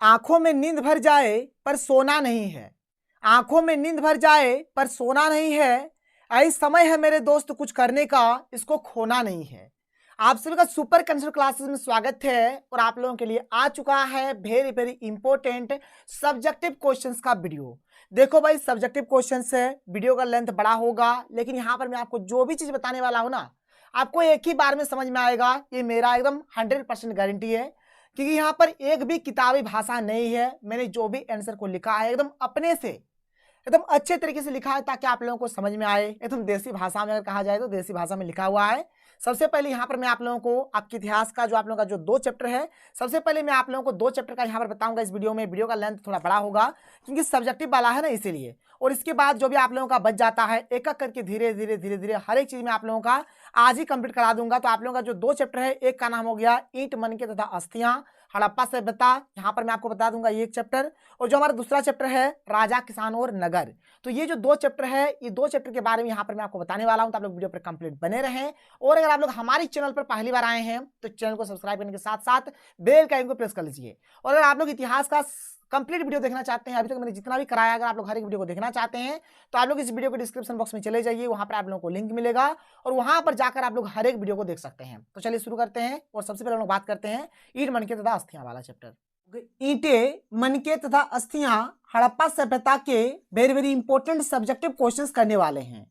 आंखों में नींद भर जाए पर सोना नहीं है। आंखों में नींद भर जाए पर सोना नहीं है। ऐसा समय है मेरे दोस्त कुछ करने का, इसको खोना नहीं है। आप सभी का सुपर कंसेप्ट क्लासेस में स्वागत है और आप लोगों के लिए आ चुका है very very important subjective questions का वीडियो। देखो भाई, सब्जेक्टिव क्वेश्चंस है, वीडियो का लेंथ बड़ा होगा, लेकिन यहाँ पर मैं आपको जो भी चीज बताने वाला हूँ ना, आपको एक ही बार में समझ में आएगा। ये मेरा एकदम 100% गारंटी है, क्योंकि यहाँ पर एक भी किताबी भाषा नहीं है। मैंने जो भी आंसर को लिखा है एकदम अपने से एकदम अच्छे तरीके से लिखा है, ताकि आप लोगों को समझ में आए। एकदम देसी भाषा में अगर कहा जाए तो देसी भाषा में लिखा हुआ है। सबसे पहले यहाँ पर मैं आप लोगों को आपके इतिहास का जो आप लोगों का जो 2 चैप्टर है, सबसे पहले मैं आप लोगों को 2 चैप्टर का यहाँ पर बताऊंगा इस वीडियो में। वीडियो का लेंथ थोड़ा बड़ा होगा क्योंकि सब्जेक्टिव वाला है ना, इसीलिए। और इसके बाद जो भी आप लोगों का बच जाता है, एक एक करके धीरे धीरे धीरे धीरे हर एक चीज में आप लोगों का आज ही कंप्लीट करा दूंगा। तो आप लोगों का जो 2 चैप्टर है, एक का नाम हो गया ईंट मनके तथा अस्थियां हड़प्पा सभ्यता, यहाँ पर मैं आपको बता दूंगा ये एक चैप्टर। और जो हमारा दूसरा चैप्टर है राजा किसान और नगर, तो ये जो 2 चैप्टर है, ये 2 चैप्टर के बारे में यहाँ पर मैं आपको बताने वाला हूँ। तो आप लोग वीडियो पर कंप्लीट बने रहें। और अगर आप लोग हमारे चैनल पर पहली बार आए हैं तो चैनल को सब्सक्राइब करने के साथ साथ बेल का आइकन को प्रेस कर लीजिए। और अगर आप लोग इतिहास का कंप्लीट वीडियो देखना चाहते हैं, अभी तक मैंने जितना भी कराया, अगर आप लोग हर एक वीडियो को देखना चाहते हैं तो आप लोग इस वीडियो को डिस्क्रिप्शन बॉक्स में चले जाइए, वहां पर आप लोगों को लिंक मिलेगा और वहां पर जाकर आप लोग हर एक वीडियो को देख सकते हैं। तो चलिए शुरू करते हैं। और सबसे पहले हम लोग बात करते हैं ईंट मनके तथा अस्थियां वाला चैप्टर। ईंटे मनके तथा अस्थियां हड़प्पा सभ्यता के very very important subjective questions करने वाले हैं।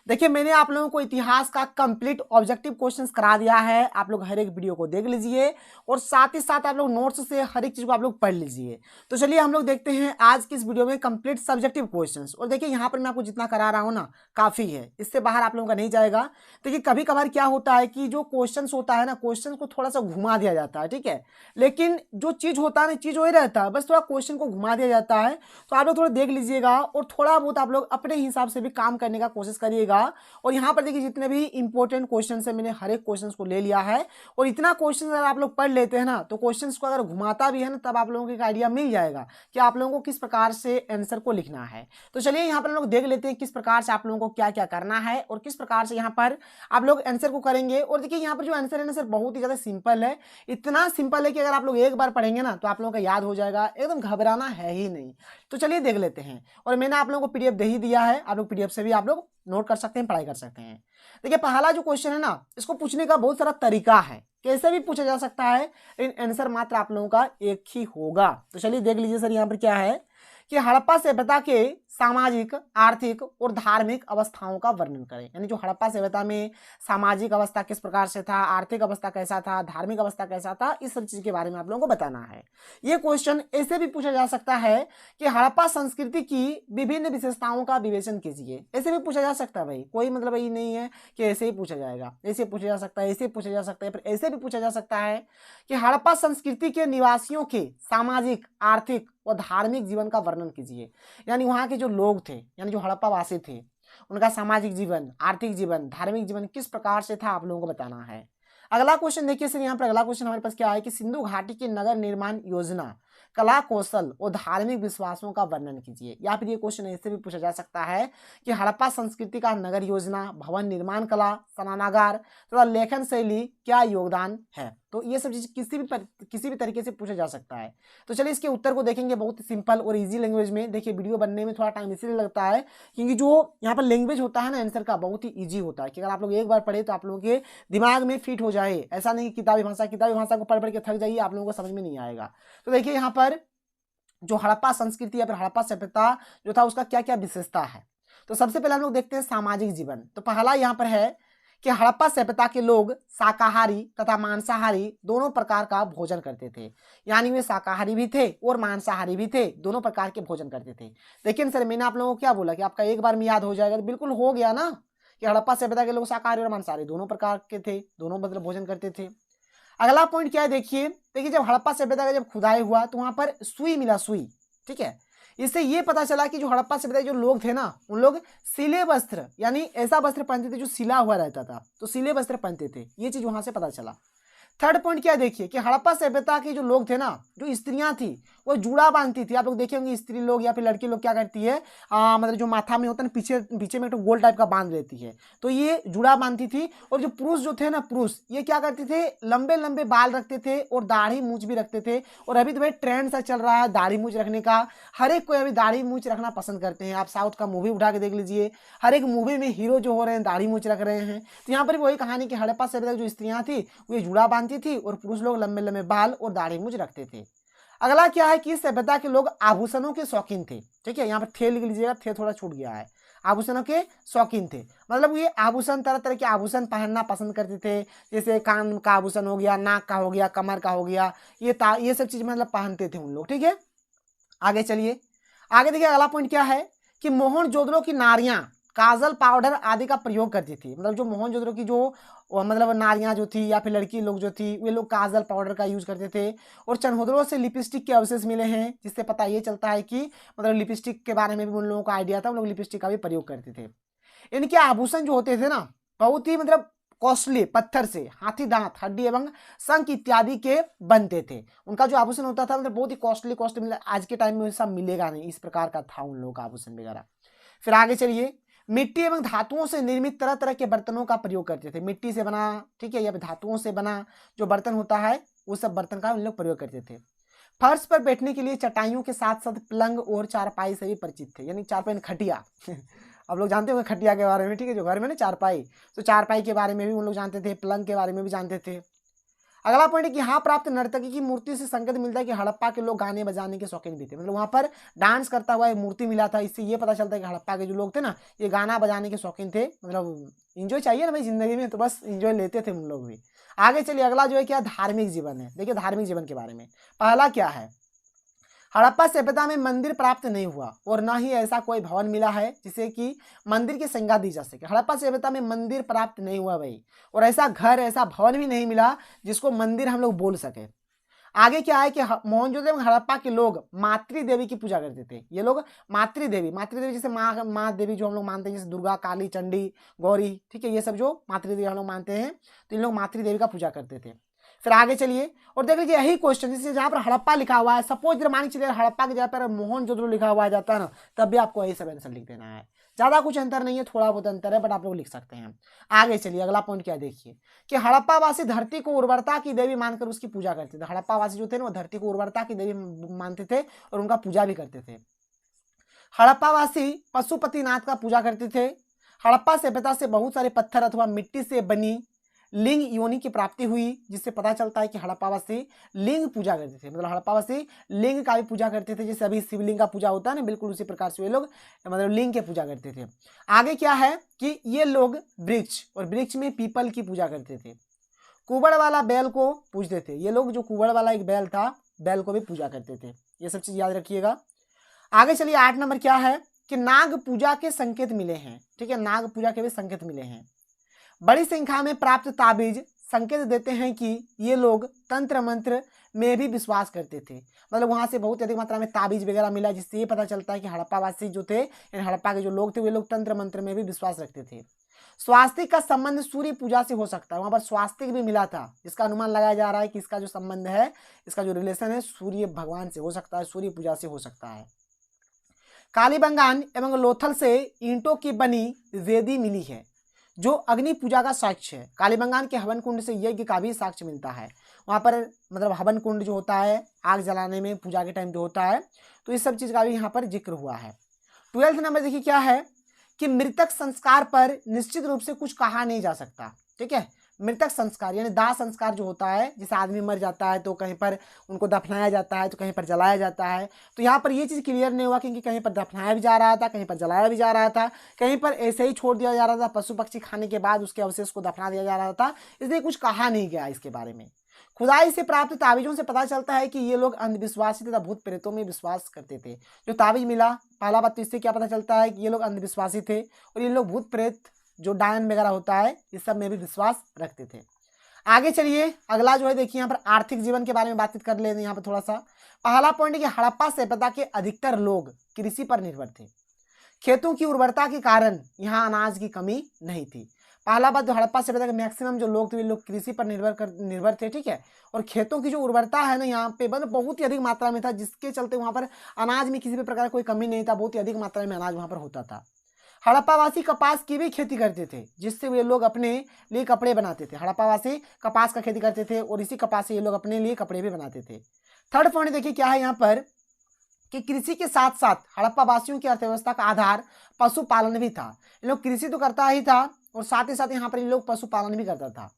देखिए, मैंने आप लोगों को इतिहास का कंप्लीट ऑब्जेक्टिव क्वेश्चंस करा दिया है। आप लोग हर एक वीडियो को देख लीजिए और साथ ही साथ आप लोग नोट्स से हर एक चीज को आप लोग पढ़ लीजिए। तो चलिए हम लोग देखते हैं आज की इस वीडियो में कंप्लीट सब्जेक्टिव क्वेश्चंस। और देखिए, यहाँ पर मैं आपको जितना करा रहा हूँ ना, काफी है, इससे बाहर आप लोगों का नहीं जाएगा। देखिए, कभी कभार क्या होता है कि जो क्वेश्चन होता है ना, क्वेश्चन को थोड़ा सा घुमा दिया जाता है, ठीक है, लेकिन जो चीज होता है ना, चीज वही रहता है, बस थोड़ा क्वेश्चन को घुमा दिया जाता है। तो आप लोग थोड़ा देख लीजिएगा और थोड़ा बहुत आप लोग अपने हिसाब से भी काम करने का कोशिश करिएगा। और यहाँ पर देखिए, जितने भी इंपॉर्टेंट क्वेश्चन है, मैंने हर एक क्वेश्चन को ले लिया है। और इतना क्वेश्चन अगर आप लोग पढ़ लेते हैं ना, तो क्वेश्चन को अगर घुमाता भी है ना, तब आप लोगों को एक आइडिया मिल जाएगा कि आप लोगों को किस प्रकार से आंसर को लिखना है। तो चलिए यहाँ पर हम लोग देख लेते हैं किस प्रकार से आप लोगों को क्या क्या करना है और किस प्रकार से यहाँ पर आप लोग आंसर को करेंगे। और देखिए, यहाँ पर जो आंसर है ना सर, बहुत ही ज्यादा सिंपल है। इतना सिंपल है कि अगर आप लोग एक बार पढ़ेंगे ना, तो आप लोगों का याद हो जाएगा, एकदम घबराना है ही नहीं। तो चलिए देख लेते हैं। और मैंने आप लोगों को पीडीएफ दे ही दिया है, आप लोग पीडीएफ से भी आप लोग नोट कर सकते हैं, पढ़ाई कर सकते हैं। देखिए, पहला जो क्वेश्चन है ना, इसको पूछने का बहुत सारा तरीका है, कैसे भी पूछा जा सकता है, लेकिन आंसर मात्र आप लोगों का एक ही होगा। तो चलिए देख लीजिए सर, यहाँ पर क्या है कि हड़प्पा सभ्यता के सामाजिक, आर्थिक और धार्मिक अवस्थाओं का वर्णन करें। यानी जो हड़प्पा सभ्यता में सामाजिक अवस्था किस प्रकार से था, आर्थिक अवस्था कैसा था, धार्मिक अवस्था कैसा था, इस सब चीज के बारे में आप लोगों को बताना है। ये क्वेश्चन ऐसे भी पूछा जा सकता है कि हड़प्पा संस्कृति की विभिन्न विशेषताओं का विवेचन कीजिए। ऐसे भी पूछा जा सकता है भाई, कोई मतलब ये नहीं है कि ऐसे ही पूछा जाएगा। ऐसे पूछा जा सकता है, ऐसे पूछा जा सकता है, फिर ऐसे भी पूछा जा सकता है कि हड़प्पा संस्कृति के निवासियों के सामाजिक, आर्थिक और धार्मिक जीवन का वर्णन कीजिए। यानी वहां के जो लोग थे, यानी जो हड़प्पा वासी थे, उनका सामाजिक जीवन, आर्थिक जीवन, धार्मिक जीवन किस प्रकार से था, आप लोगों को बताना है। अगला क्वेश्चन देखिए सर, यहाँ पर अगला क्वेश्चन हमारे पास क्या है कि सिंधु घाटी की नगर निर्माण योजना, कला कौशल और धार्मिक विश्वासों का वर्णन कीजिए। या फिर ये क्वेश्चन ऐसे भी पूछा जा सकता है कि हड़प्पा संस्कृति का नगर योजना, भवन निर्माण कला, स्नानागार तथा लेखन शैली क्या योगदान है। तो ये सब चीज किसी भी तरीके से पूछा जा सकता है। तो चलिए इसके उत्तर को देखेंगे बहुत सिंपल और इजी लैंग्वेज में। देखिए, वीडियो बनने में थोड़ा टाइम इसीलिए लगता है क्योंकि जो यहाँ पर लैंग्वेज होता है ना आंसर का, बहुत ही ईजी होता है कि अगर आप लोग एक बार पढ़े तो आप लोगों के दिमाग में फिट हो जाए। ऐसा नहीं कि किताबी भाषा को पढ़ पढ़ के थक जाइए, आप लोगों को समझ में नहीं आएगा। तो देखिए, यहाँ पर जो हड़प्पा संस्कृति या फिर हड़प्पा सभ्यता जो था, उसका क्या क्या विशेषता है। तो सबसे पहले हम लोग देखते हैं सामाजिक जीवन। तो पहला यहाँ पर है कि हड़प्पा सभ्यता के लोग शाकाहारी तथा मांसाहारी दोनों प्रकार का भोजन करते थे। यानी वे शाकाहारी भी थे और मांसाहारी भी थे, दोनों प्रकार के भोजन करते थे। लेकिन सर, मैंने आप लोगों को क्या बोला कि आपका एक बार में याद हो जाएगा, तो बिल्कुल हो गया ना कि हड़प्पा सभ्यता के लोग शाकाहारी और मांसाहारी दोनों प्रकार के थे, दोनों मतलब भोजन करते थे। अगला पॉइंट क्या है, देखिए जब हड़प्पा सभ्यता का जब खुदाई हुआ तो वहां पर सुई मिला, सुई, ठीक है। इससे ये पता चला कि जो हड़प्पा सभ्यता के जो लोग थे ना, उन लोग सिले वस्त्र, यानी ऐसा वस्त्र पहनते थे जो सिला हुआ रहता था, तो सिले वस्त्र पहनते थे। ये चीज वहां से पता चला। थर्ड पॉइंट क्या देखिए कि हड़प्पा सभ्यता के जो लोग थे ना, जो स्त्रियां थी वो जूड़ा बांधती थी। आप लोग देखे होंगे स्त्री लोग या फिर लड़की लोग क्या करती है, मतलब जो माथा में होता है ना, पीछे पीछे में एक गोल टाइप का बांध लेती है, तो ये जूड़ा बांधती थी। और जो पुरुष जो थे ना, पुरुष ये क्या करते थे, लंबे लंबे बाल रखते थे और दाढ़ी मूंछ भी रखते थे। और अभी तो भाई ट्रेंड सा चल रहा है दाढ़ी मूंछ रखने का, हर एक कोई अभी दाढ़ी मूंछ रखना पसंद करते हैं। आप साउथ का मूवी उठा के देख लीजिए, हर एक मूवी में हीरो जो हो रहे हैं दाढ़ी मूंछ रख रहे हैं। तो यहाँ पर वही कहानी कि हड़प्पा सभ्यता जो स्त्रियां थी वो जूड़ा बांधती थी और पुरुष लोग लंबे लंबे बाल और दाढ़ी मूंछ रखते थे। अगला क्या है कि इस सभ्यता के लोग आभूषणों के शौकीन थे। ठीक है, यहाँ पर थे लिख लीजिएगा, थे थोड़ा छूट गया है। आभूषणों के शौकीन थे, मतलब ये आभूषण तरह तरह के आभूषण पहनना पसंद करते थे। जैसे कान का आभूषण हो गया, नाक का हो गया, कमर का हो गया, ये सब चीज मतलब पहनते थे उन लोग। ठीक है, आगे चलिए, आगे देखिए अगला पॉइंट क्या है कि मोहनजोदड़ो की नारियां काजल पाउडर आदि का प्रयोग करती थी। मतलब जो मोहनजोदड़ो की जो मतलब नारियां जो थी या फिर लड़की लोग जो थी वे लोग काजल पाउडर का यूज करते थे। और चनहोदड़ो से लिपस्टिक के अवशेष मिले हैं, जिससे पता ये चलता है कि मतलब लिपस्टिक के बारे में भी उन लोगों को आइडिया था, उन लोग लिपस्टिक का भी प्रयोग करते थे। इनके आभूषण जो होते थे ना बहुत ही मतलब कॉस्टली, पत्थर से, हाथी दांत, हड्डी एवं शंख इत्यादि के बनते थे। उनका जो आभूषण होता था मतलब बहुत ही कॉस्टली मतलब आज के टाइम में सब मिलेगा नहीं, इस प्रकार का था उन लोगों का आभूषण वगैरह। फिर आगे चलिए, मिट्टी एवं धातुओं से निर्मित तरह तरह के बर्तनों का प्रयोग करते थे। मिट्टी से बना, ठीक है, या धातुओं से बना जो बर्तन होता है वो सब बर्तन का उन लोग प्रयोग करते थे। फर्श पर बैठने के लिए चटाइयों के साथ साथ पलंग और चारपाई से भी परिचित थे, यानी चारपाई खटिया आप लोग जानते होंगे खटिया के बारे में, ठीक है, जो घर में ना चारपाई, तो चारपाई के बारे में भी उन लोग जानते थे, पलंग के बारे में भी जानते थे। अगला पॉइंट है कि यहाँ प्राप्त नर्तकी की मूर्ति से संकेत मिलता है कि हड़प्पा के लोग गाने बजाने के शौकीन भी थे। मतलब वहां पर डांस करता हुआ एक मूर्ति मिला था, इससे ये पता चलता है कि हड़प्पा के जो लोग थे ना ये गाना बजाने के शौकीन थे। मतलब इंजॉय चाहिए ना भाई जिंदगी में, तो बस इंजॉय लेते थे उन लोग भी। आगे चलिए, अगला जो है क्या, धार्मिक जीवन है। देखिए धार्मिक जीवन के बारे में पहला क्या है, हड़प्पा सभ्यता में मंदिर प्राप्त नहीं हुआ और न ही ऐसा कोई भवन मिला है जिसे कि मंदिर की संज्ञा दी जा सके। हड़प्पा सभ्यता में मंदिर प्राप्त नहीं हुआ भाई, और ऐसा घर, ऐसा भवन भी नहीं मिला जिसको मंदिर हम लोग बोल सके। आगे क्या है कि मोहनजोदड़ो एवं हड़प्पा के लोग मातृ देवी की पूजा करते थे। ये लोग मातृ देवी जैसे माँ देवी जो हम लोग मानते हैं, जैसे दुर्गा, काली, चंडी, गौरी, ठीक है, ये सब जो मातृ देवी हम लोग मानते हैं, तो इन लोग मातृ देवी का पूजा करते थे। फिर आगे चलिए और देख लीजिए यही क्वेश्चन, जैसे जहाँ पर हड़प्पा लिखा हुआ है, सपोज मान चलिए हड़प्पा की जगह पर मोहनजोदड़ो लिखा हुआ जाता है ना, तब भी आपको यही सब आंसर लिख देना है। ज्यादा कुछ अंतर नहीं है, थोड़ा बहुत अंतर है, बट आप लोग लिख सकते हैं। आगे चलिए, अगला पॉइंट क्या देखिए कि हड़प्पा वासी धरती को उर्वरता की देवी मानकर उसकी पूजा करते थे। हड़प्पा वासी जो थे ना वो धरती को उर्वरता की देवी मानते थे और उनका पूजा भी करते थे। हड़प्पा वासी पशुपतिनाथ का पूजा करते थे। हड़प्पा सभ्यता से बहुत सारे पत्थर अथवा मिट्टी से बनी लिंग योनि की प्राप्ति हुई, जिससे पता चलता है कि हड़प्पावासी लिंग पूजा करते थे। मतलब हड़प्पावासी लिंग का भी पूजा करते थे, जैसे अभी शिवलिंग का पूजा होता है ना, बिल्कुल उसी प्रकार से वे लोग मतलब लिंग के पूजा करते थे। आगे क्या है कि ये लोग वृक्ष, और वृक्ष में पीपल की पूजा करते थे। कुबड़ वाला बैल को पूजते थे। ये लोग जो कुबड़ वाला एक बैल था, बैल को भी पूजा करते थे। ये सब चीज याद रखिएगा। आगे चलिए, 8 नंबर क्या है कि नाग पूजा के संकेत मिले हैं। ठीक है, नाग पूजा के भी संकेत मिले हैं। बड़ी संख्या में प्राप्त ताबीज संकेत देते हैं कि ये लोग तंत्र मंत्र में भी विश्वास करते थे। मतलब वहां से बहुत अधिक मात्रा में ताबीज वगैरह मिला, जिससे ये पता चलता है कि हड़प्पावासी जो थे, हड़प्पा के जो लोग थे, वे लोग तंत्र मंत्र में भी विश्वास रखते थे। स्वास्तिक का संबंध सूर्य पूजा से हो सकता है। वहां पर स्वास्तिक भी मिला था, जिसका अनुमान लगाया जा रहा है कि इसका जो संबंध है, इसका जो रिलेशन है, सूर्य भगवान से हो सकता है, सूर्य पूजा से हो सकता है। कालीबंगान एवं लोथल से ईंटों की बनी वेदी मिली है, जो अग्नि पूजा का साक्ष्य है। कालीबंगान के हवन कुंड से यज्ञ का भी साक्ष्य मिलता है। वहां पर मतलब हवन कुंड जो होता है, आग जलाने में पूजा के टाइम जो होता है, तो इस सब चीज का भी यहाँ पर जिक्र हुआ है। 12th नंबर देखिए क्या है कि मृतक संस्कार पर निश्चित रूप से कुछ कहा नहीं जा सकता। ठीक है, मृतक संस्कार यानी दाह संस्कार जो होता है, जैसे आदमी मर जाता है तो कहीं पर उनको दफनाया जाता है, तो कहीं पर जलाया जाता है। तो यहाँ पर ये चीज़ क्लियर नहीं हुआ, क्योंकि कहीं पर दफनाया भी जा रहा था, कहीं पर जलाया भी जा रहा था, कहीं पर ऐसे ही छोड़ दिया जा रहा था, पशु पक्षी खाने के बाद उसके अवशेष को दफना दिया जा रहा था, इसलिए कुछ कहा नहीं गया इसके बारे में। खुदाई से प्राप्त ताबीजों से पता चलता है कि ये लोग अंधविश्वासी तथा भूत प्रेतों में विश्वास करते थे। जो ताबीज मिला, पहला बात तो इससे क्या पता चलता है कि ये लोग अंधविश्वासी थे, और ये लोग भूत प्रेत जो डायन वगैरह होता है इस सब में भी विश्वास रखते थे। आगे चलिए, अगला जो है देखिए यहाँ पर आर्थिक जीवन के बारे में बातचीत कर लेते हैं। यहाँ पर थोड़ा सा पहला पॉइंट है कि हड़प्पा सभ्यता के अधिकतर लोग कृषि पर निर्भर थे। खेतों की उर्वरता के कारण यहाँ अनाज की कमी नहीं थी। पहला बात, जो हड़प्पा सभ्यता के मैक्सिमम जो लोग थे, वे लोग कृषि पर निर्भर थे, ठीक है। और खेतों की जो उर्वरता है ना यहाँ पे मतलब बहुत ही अधिक मात्रा में था, जिसके चलते वहाँ पर अनाज में किसी भी प्रकार कोई कमी नहीं था, बहुत ही अधिक मात्रा में अनाज वहाँ पर होता था। हड़प्पावासी कपास की भी खेती करते थे, जिससे वे लोग अपने लिए कपड़े बनाते थे। हड़प्पावासी कपास का खेती करते थे और इसी कपास से ये लोग अपने लिए कपड़े भी बनाते थे। थर्ड पॉइंट देखिए क्या है यहाँ पर, कि कृषि के साथ साथ हड़प्पा वासियों की अर्थव्यवस्था का आधार पशुपालन भी था। इन लोग कृषि तो करता ही था और साथ ही साथ यहाँ पर इन लोग पशुपालन भी करता था।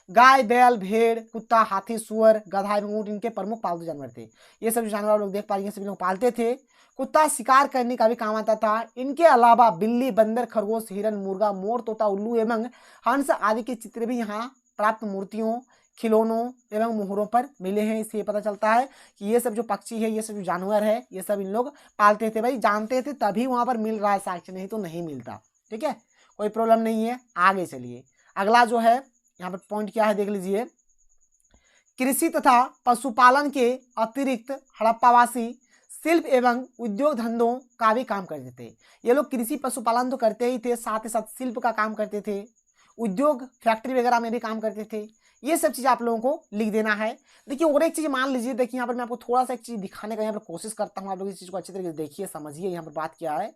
गाय, बैल, भेड़, कुत्ता, हाथी, सुअर, गधा एवं ऊंट इनके प्रमुख पालतू जानवर थे। ये सब जानवर आप लोग देख पा रहे हैं, सभी लोग पालते थे। कुत्ता शिकार करने का भी काम आता था। इनके अलावा बिल्ली, बंदर, खरगोश, हिरन, मुर्गा, मोर, तोता, उल्लू एवं हंस आदि के चित्र भी यहाँ प्राप्त मूर्तियों, खिलौनों एवं मोहरों पर मिले हैं। इससे ये पता चलता है कि ये सब जो पक्षी है, ये सब जो जानवर है, ये सब इन लोग पालते थे। भाई जानते थे तभी वहां पर मिल रहा है साक्ष्य, नहीं तो नहीं मिलता। ठीक है, कोई प्रॉब्लम नहीं है। आगे चलिए, अगला जो है यहाँ पर पॉइंट क्या है देख लीजिए। कृषि तथा पशुपालन के अतिरिक्त हड़प्पावासी शिल्प एवं उद्योग धंधों का भी काम करते थे। ये लोग कृषि पशुपालन तो करते ही थे, साथ ही साथ शिल्प का काम करते थे, उद्योग फैक्ट्री वगैरह में भी काम करते थे। ये सब चीज़ आप लोगों को लिख देना है। देखिए और एक चीज़ मान लीजिए, देखिए यहाँ पर मैं आपको थोड़ा सा एक चीज़ दिखाने का यहाँ पर कोशिश करता हूँ, आप लोग इस चीज़ को अच्छी तरीके से देखिए, समझिए यहाँ पर बात क्या है।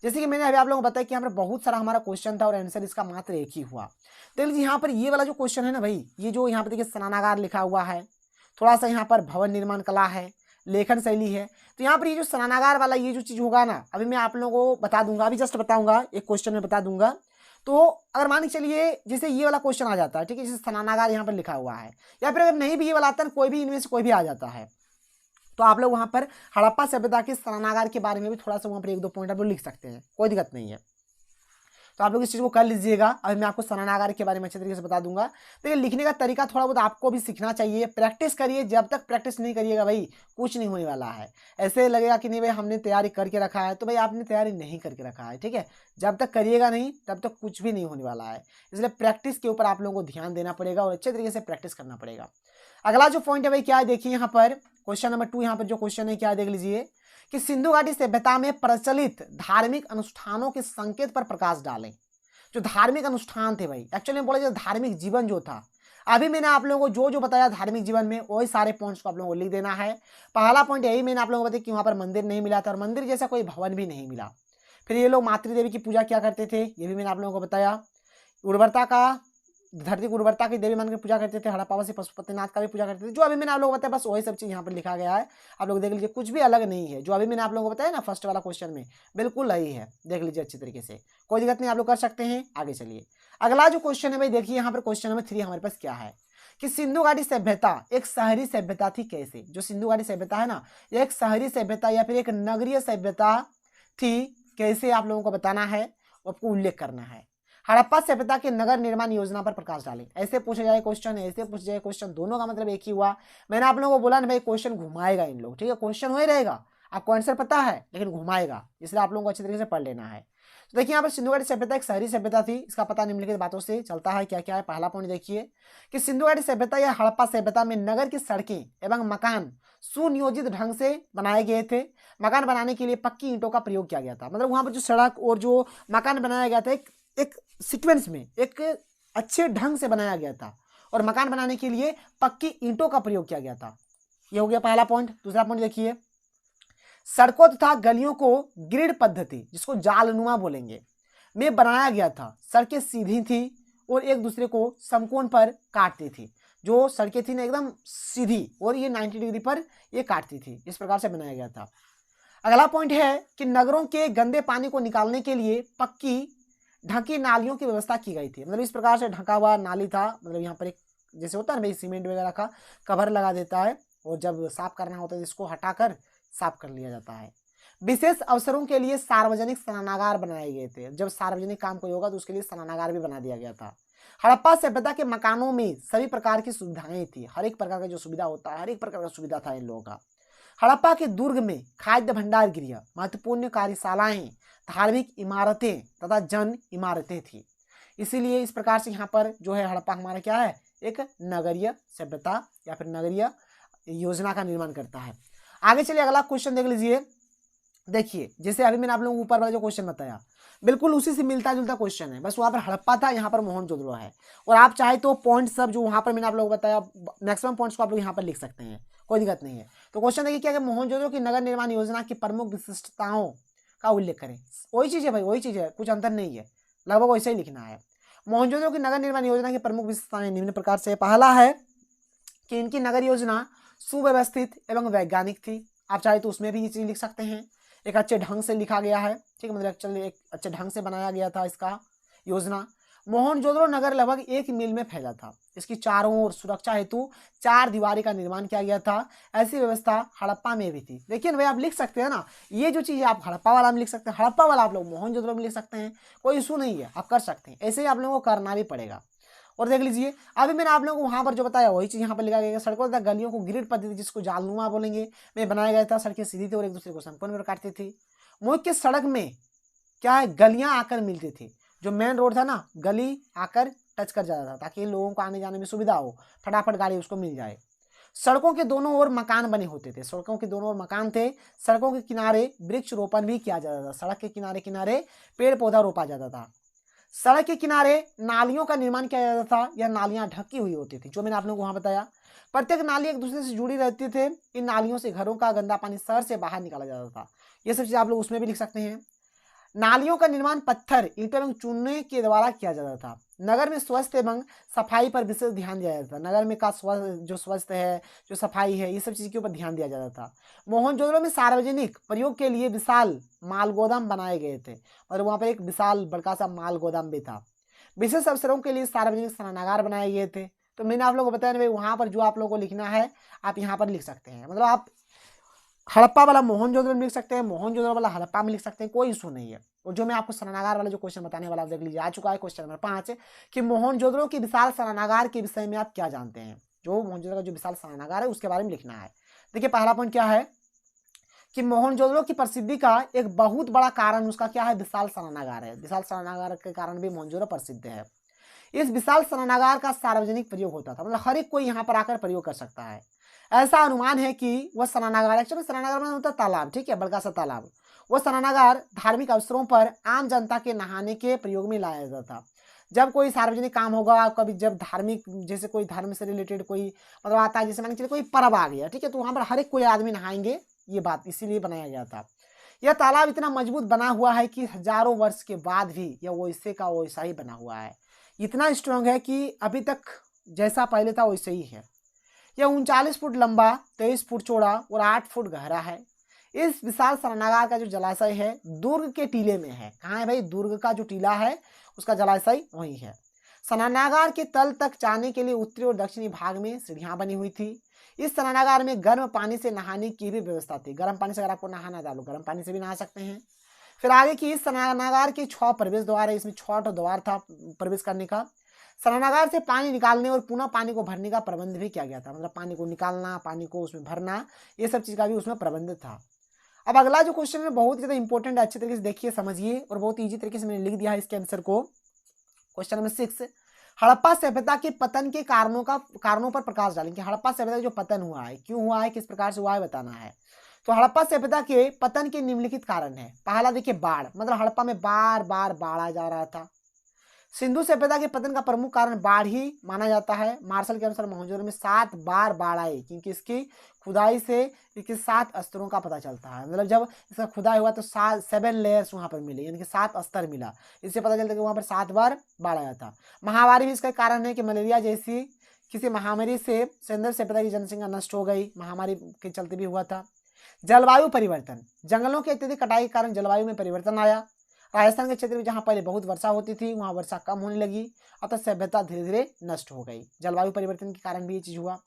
जैसे कि मैंने अभी आप लोगों को बताया कि यहाँ पर बहुत सारा हमारा क्वेश्चन था और आंसर इसका मात्र एक ही हुआ। देख लीजिए यहाँ पर ये वाला जो क्वेश्चन है ना भाई, ये जो यहाँ पर देखिए स्नानागार लिखा हुआ है, थोड़ा सा यहाँ पर भवन निर्माण कला है, लेखन शैली है। तो यहाँ पर ये जो स्नानागार वाला ये जो चीज़ होगा ना, अभी मैं आप लोगों को बता दूंगा, अभी जस्ट बताऊंगा, एक क्वेश्चन में बता दूंगा। तो अगर मान के चलिए जैसे ये वाला क्वेश्चन आ जाता है, ठीक है, जैसे स्नानागार यहाँ पर लिखा हुआ है, या फिर अगर नहीं भी ये वाला आता है, कोई भी इनमें से कोई भी आ जाता है, तो आप लोग वहाँ पर हड़प्पा सभ्यता के स्नानागार के बारे में भी थोड़ा सा वहाँ पर एक दो पॉइंट आप लोग लिख सकते हैं, कोई दिक्कत नहीं है। तो आप लोग इस चीज़ को कर लीजिएगा। अभी मैं आपको स्नानागार के बारे में अच्छे तरीके से बता दूंगा। देखिए लिखने का तरीका थोड़ा बहुत आपको भी सीखना चाहिए, प्रैक्टिस करिए। जब तक प्रैक्टिस नहीं करिएगा भाई कुछ नहीं होने वाला है। ऐसे लगेगा कि नहीं भाई हमने तैयारी करके रखा है, तो भाई आपने तैयारी नहीं करके रखा है, ठीक है। जब तक करिएगा नहीं तब तक कुछ भी नहीं होने वाला है। इसलिए प्रैक्टिस के ऊपर आप लोगों को ध्यान देना पड़ेगा और अच्छे तरीके से प्रैक्टिस करना पड़ेगा। अगला जो पॉइंट है भाई क्या है, देखिए यहाँ पर क्वेश्चन नंबर 2, यहाँ पर जो क्वेश्चन है क्या है देख लीजिए, कि सिंधु घाटी सभ्यता में प्रचलित धार्मिक अनुष्ठानों के संकेत पर प्रकाश डालें। जो धार्मिक अनुष्ठान थे भाई, एक्चुअली में बोला जाए धार्मिक जीवन जो था, अभी मैंने आप लोगों को जो बताया धार्मिक जीवन में, वही सारे पॉइंट्स को आप लोगों को लिख देना है। पहला पॉइंट यही मैंने आप लोगों को बताया कि वहाँ पर मंदिर नहीं मिला था और मंदिर जैसा कोई भवन भी नहीं मिला। फिर ये लोग मातृदेवी की पूजा क्या करते थे, ये भी मैंने आप लोगों को बताया। उर्वरता का, धरती की उर्वरता की देवी मान के पूजा करते थे। हड़प्पावासी पशुपतिनाथ का भी पूजा करते थे। जो अभी मैंने आप लोगों को बताया बस वही सब चीज़ यहाँ पर लिखा गया है, आप लोग देख लीजिए, कुछ भी अलग नहीं है। जो अभी मैंने आप लोगों को बताया ना फर्स्ट वाला क्वेश्चन में, बिल्कुल यही है, देख लीजिए अच्छी तरीके से, कोई दिक्कत नहीं, आप लोग कर सकते हैं। आगे चलिए, अगला जो क्वेश्चन है भाई देखिए यहाँ पर क्वेश्चन नंबर 3 हमारे पास क्या है, कि सिंधु घाटी सभ्यता एक शहरी सभ्यता थी कैसे। जो सिंधु घाटी सभ्यता है ना, ये एक शहरी सभ्यता या फिर एक नगरीय सभ्यता थी कैसे, आप लोगों को बताना है, आपको उल्लेख करना है। हड़प्पा सभ्यता के नगर निर्माण योजना पर प्रकाश डालें। ऐसे पूछा जाए क्वेश्चन, ऐसे पूछा जाए क्वेश्चन, दोनों का मतलब एक ही हुआ। मैंने आप लोगों को बोला ना भाई क्वेश्चन घुमाएगा इन लोग, ठीक है, क्वेश्चन हो ही रहेगा, आपको आंसर पता है लेकिन घुमाएगा, इसलिए आप लोगों को अच्छी तरीके से पढ़ लेना है। तो देखिए यहाँ पर सिंधु घाटी सभ्यता एक शहरी सभ्यता थी, इसका पता निम्नलिखित बातों से चलता है। क्या क्या है, पहला पॉइंट देखिए कि सिंधु घाटी सभ्यता या हड़प्पा सभ्यता में नगर की सड़कें एवं मकान सुनियोजित ढंग से बनाए गए थे। मकान बनाने के लिए पक्की ईंटों का प्रयोग किया गया था। मतलब वहां पर जो सड़क और जो मकान बनाया गया था एक सीक्वेंस में, एक अच्छे ढंग से बनाया गया था, और मकान बनाने के लिए पक्की ईंटों का प्रयोग किया गया था। ये हो गया पहला पॉइंट। दूसरा पॉइंट देखिए, सड़कों तथा गलियों को ग्रिड पद्धति, जिसको जालनुमा बोलेंगे, में बनाया गया था। सड़कें सीधी थी और एक दूसरे को समकोण पर काटती थी। जो सड़कें थी ना एकदम सीधी और ये 90 डिग्री पर ये काटती थी, इस प्रकार से बनाया गया था। अगला पॉइंट है कि नगरों के गंदे पानी को निकालने के लिए पक्की ढकी नालियों की व्यवस्था की गई थी। मतलब इस प्रकार से ढका हुआ नाली था, मतलब यहाँ पर एक जैसे होता है ना भाई सीमेंट वगैरह का कवर लगा देता है, और जब साफ करना होता है इसको हटाकर साफ कर लिया जाता है। विशेष अवसरों के लिए सार्वजनिक स्नानागार बनाए गए थे। जब सार्वजनिक काम कोई होगा तो उसके लिए स्नानागार भी बना दिया गया था। हड़प्पा सभ्यता के मकानों में सभी प्रकार की सुविधाएं थी। हर एक प्रकार का जो सुविधा होता है, हर एक प्रकार का सुविधा था इन लोगों का। हड़प्पा के दुर्ग में खाद्य भंडार गृह, महत्वपूर्ण कार्यशालाएं, धार्मिक इमारतें तथा जन इमारतें थी। इसीलिए इस प्रकार से यहाँ पर जो है हड़प्पा हमारा क्या है, एक नगरीय सभ्यता या फिर नगरीय योजना का निर्माण करता है। आगे चलिए अगला क्वेश्चन देख लीजिए। देखिए जैसे अभी मैंने आप लोगों को ऊपर वाला जो क्वेश्चन बताया बिल्कुल उसी से मिलता जुलता क्वेश्चन है, बस वहाँ पर हड़प्पा था, यहाँ पर मोहनजोदड़ो है। और आप चाहे तो पॉइंट सब जो वहाँ पर मैंने आप लोगों को बताया मैक्सिमम पॉइंट्स को आप लोग यहाँ पर लिख सकते हैं, कोई दिक्कत नहीं है। तो क्वेश्चन देखिए क्या, मोहनजोदड़ो की नगर निर्माण योजना की प्रमुख विशिष्टताओं का उल्लेख करें। वही चीज़ है भाई, वही चीज़ है, कुछ अंतर नहीं है, लगभग वैसे ही लिखना है। मोहनजोदड़ो की नगर निर्माण योजना की प्रमुख विशेषताएं निम्न प्रकार से। पहला है कि इनकी नगर योजना सुव्यवस्थित एवं वैज्ञानिक थी। आप चाहे तो उसमें भी ये चीज़ लिख सकते हैं, एक अच्छे ढंग से लिखा गया है, ठीक है, मतलब एक्चुअली एक अच्छे ढंग से बनाया गया था इसका योजना। मोहनजोदड़ो नगर लगभग 1 मील में फैला था। इसकी चारों ओर सुरक्षा हेतु 4 दीवारी का निर्माण किया गया था। ऐसी व्यवस्था हड़प्पा में भी थी। देखिए भाई आप लिख सकते हैं ना, ये जो चीज़ है आप हड़प्पा वाला में लिख सकते हैं, हड़प्पा वाला आप लोग मोहनजोदड़ो में लिख सकते हैं, कोई इशू नहीं है, आप कर सकते हैं। ऐसे ही आप लोगों को करना भी पड़ेगा। और देख लीजिए अभी मैंने आप लोगों को वहां पर जो बताया वही चीज यहाँ पर लिखा गया। सड़कों तथा गलियों को ग्रिड पद्धति जिसको जालनुमा बोलेंगे में बनाया गया था। सड़कें सीधी थी और एक दूसरे को संपूर्ण में काटती थी। मुख्य सड़क में क्या है, गलियां आकर मिलती थी। जो मेन रोड था ना, गली आकर टच कर जाता था ताकि लोगों को आने जाने में सुविधा हो, फटाफट गाड़ी उसको मिल जाए। सड़कों के दोनों ओर मकान बने होते थे, सड़कों के दोनों ओर मकान थे। सड़कों के किनारे वृक्ष रोपण भी किया जाता था, सड़क के किनारे किनारे पेड़ पौधा रोपा जाता था। सड़क के किनारे नालियों का निर्माण किया जाता था, यह नालियां ढकी हुई होती थी, जो मैंने आप लोगों को वहां बताया। प्रत्येक नाली एक दूसरे से जुड़ी रहती थे। इन नालियों से घरों का गंदा पानी शहर से बाहर निकाला जाता था। ये सब चीज आप लोग उसमें भी लिख सकते हैं। नालियों का निर्माण पत्थर, ईंटों एवं चूने के द्वारा किया जाता था। नगर में स्वास्थ्य एवं सफाई पर विशेष ध्यान दिया जाता था। नगर में का जो स्वास्थ्य है, जो सफाई है, ये सब चीज के ऊपर ध्यान दिया जाता था। मोहनजोदड़ो में सार्वजनिक प्रयोग के लिए विशाल माल गोदाम बनाए गए थे, और वहां पर एक विशाल बड़का सा माल गोदाम भी था। विशेष अवसरों के लिए सार्वजनिक स्नानागार बनाए गए थे। तो मैंने आप लोगों को बताया ना भाई, वहां पर जो आप लोगों को लिखना है आप यहाँ पर लिख सकते हैं। मतलब आप हड़प्पा वाला मोहनजोदड़ो में लिख सकते हैं, मोहनजोदड़ो वाला हड़प्पा में लिख सकते हैं, कोई इशू नहीं है। और जो मैं आपको स्नानागार वाला जो क्वेश्चन बताने वाला देख लीजिए, आ चुका है क्वेश्चन नंबर 5 कि मोहनजोदड़ो की विशाल स्नानागार के विषय में आप क्या जानते हैं। जो मोहनजोदड़ो का जो विशाल स्नानागार है उसके बारे में लिखना है। देखिए पहला पॉइंट क्या है कि मोहनजोदड़ो की प्रसिद्धि का एक बहुत बड़ा कारण उसका क्या है, विशाल स्नानागार है। विशाल स्नानागार के कारण भी मोहनजोदड़ो प्रसिद्ध है। इस विशाल स्नानागार का सार्वजनिक प्रयोग होता था, मतलब हर एक कोई यहाँ पर आकर प्रयोग कर सकता है। ऐसा अनुमान है कि वह स्नानागार, एक्चुअली स्नानागार में होता है तालाब, ठीक है, बड़का सा तालाब। वह स्नानागार धार्मिक अवसरों पर आम जनता के नहाने के प्रयोग में लाया जाता था। जब कोई सार्वजनिक काम होगा, कभी जब धार्मिक, जैसे कोई धर्म से रिलेटेड कोई मतलब आता है, जैसे मान के चलिए कोई पर्व आ गया, ठीक है, तो वहां पर हर एक कोई आदमी नहाएंगे, ये बात इसीलिए बनाया गया था। यह तालाब इतना मजबूत बना हुआ है कि हजारों वर्ष के बाद भी यह वैसे का वैसा ही बना हुआ है। इतना स्ट्रांग है कि अभी तक जैसा पहले था वैसे ही है। यह 39 फुट लंबा, 23 फुट चौड़ा और 8 फुट गहरा है। इस विशाल स्नानागार का जो जलाशय है दुर्ग के टीले में है। कहाँ है भाई, दुर्ग का जो टीला है उसका जलाशय वही है। स्नानागार के तल तक जाने के लिए उत्तरी और दक्षिणी भाग में सीढ़ियां बनी हुई थी। इस स्नानागार में गर्म पानी से नहाने की भी व्यवस्था थी। गर्म पानी से अगर आपको नहाना था, गर्म पानी से भी नहा सकते हैं। फिर आगे की, इस स्नानागार के 6 प्रवेश द्वार है, इसमें 6 द्वार था प्रवेश करने का। स्नानागार से पानी निकालने और पुनः पानी को भरने का प्रबंध भी किया गया था, मतलब पानी को निकालना, पानी को उसमें भरना, ये सब चीज का भी उसमें प्रबंध था। अब अगला जो क्वेश्चन है बहुत ज्यादा इंपॉर्टेंट है, अच्छे तरीके से देखिए समझिए, और बहुत ईजी तरीके से मैंने लिख दिया है इसके आंसर को। क्वेश्चन नंबर 6, हड़प्पा सभ्यता के पतन के कारणों पर प्रकाश डालेंगे। हड़प्पा सभ्यता जो पतन हुआ है, क्यों हुआ है, किस प्रकार से हुआ है, बताना है। तो हड़प्पा सभ्यता के पतन के निम्नलिखित कारण है। पहला देखिए बाढ़, मतलब हड़प्पा में बार बार बाढ़ आ जा रहा था। सिंधु सभ्यता के पतन का प्रमुख कारण बाढ़ ही माना जाता है। मार्शल के अनुसार मोहनजोदड़ो में 7 बार बाढ़ आई, क्योंकि इसकी खुदाई से इसके 7 स्तरों का पता चलता है। मतलब जब इसका खुदाई हुआ तो 7 लेयर्स वहां पर मिले, यानी कि 7 स्तर मिला। इससे पता चलता है कि वहां पर 7 बार बाढ़ आया था। महामारी भी इसका कारण है कि मलेरिया जैसी किसी महामारी से सिंधु सभ्यता की जनसंख्या नष्ट हो गई, महामारी के चलते भी हुआ था। जलवायु परिवर्तन, जंगलों की अत्यधिक कटाई के कारण जलवायु में परिवर्तन आया। राजस्थान के क्षेत्र में जहां पहले बहुत वर्षा होती थी वहां वर्षा कम होने लगी, अतः सभ्यता धीरे धीरे नष्ट हो गई। जलवायु परिवर्तन के कारण भी ये चीज हुआ।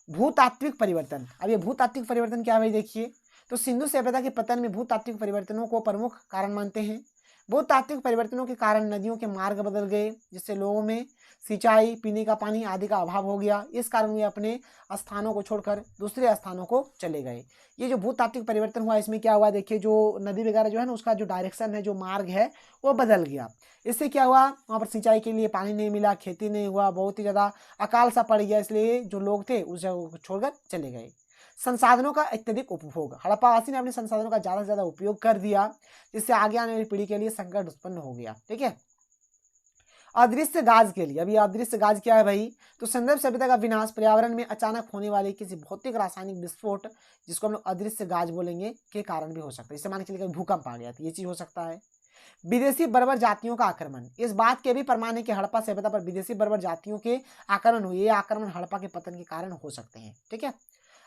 भूतात्विक परिवर्तन, अब ये भूतात्विक परिवर्तन क्या है देखिए, तो सिंधु सभ्यता के पतन में भूतात्विक परिवर्तनों को प्रमुख कारण मानते हैं। भूतात्विक परिवर्तनों के कारण नदियों के मार्ग बदल गए, जिससे लोगों में सिंचाई, पीने का पानी आदि का अभाव हो गया। इस कारण वे अपने स्थानों को छोड़कर दूसरे स्थानों को चले गए। ये जो भूतात्विक परिवर्तन हुआ इसमें क्या हुआ देखिए, जो नदी वगैरह जो है ना उसका जो डायरेक्शन है, जो मार्ग है वो बदल गया। इससे क्या हुआ, वहाँ पर सिंचाई के लिए पानी नहीं मिला, खेती नहीं हुआ, बहुत ही ज़्यादा अकाल सा पड़ गया, इसलिए जो लोग थे उस जगह को छोड़कर चले गए। संसाधनों का अत्यधिक उपभोग, हड़प्पावासी ने अपने संसाधनों का ज्यादा से ज्यादा उपयोग कर दिया, जिससे आगे आने वाली पीढ़ी के लिए संकट उत्पन्न हो गया। ठीक है। अदृश्य गाज के लिए, अभी अदृश्य गाज क्या है भाई, तो संदर्भ सभ्यता का विनाश पर्यावरण में अचानक होने वाले किसी भौतिक रासायनिक विस्फोट, जिसको हम लोग अदृश्य गाज बोलेंगे, के कारण भी हो सकता है। जैसे मान के चलिए भूकंप आ गया तो ये चीज हो सकता है। विदेशी बर्बर जातियों का आक्रमण, इस बात के भी प्रमाण है कि हड़प्पा सभ्यता पर विदेशी बर्बर जातियों के आक्रमण हुए। ये आक्रमण हड़प्पा के पतन के कारण हो सकते हैं। ठीक है।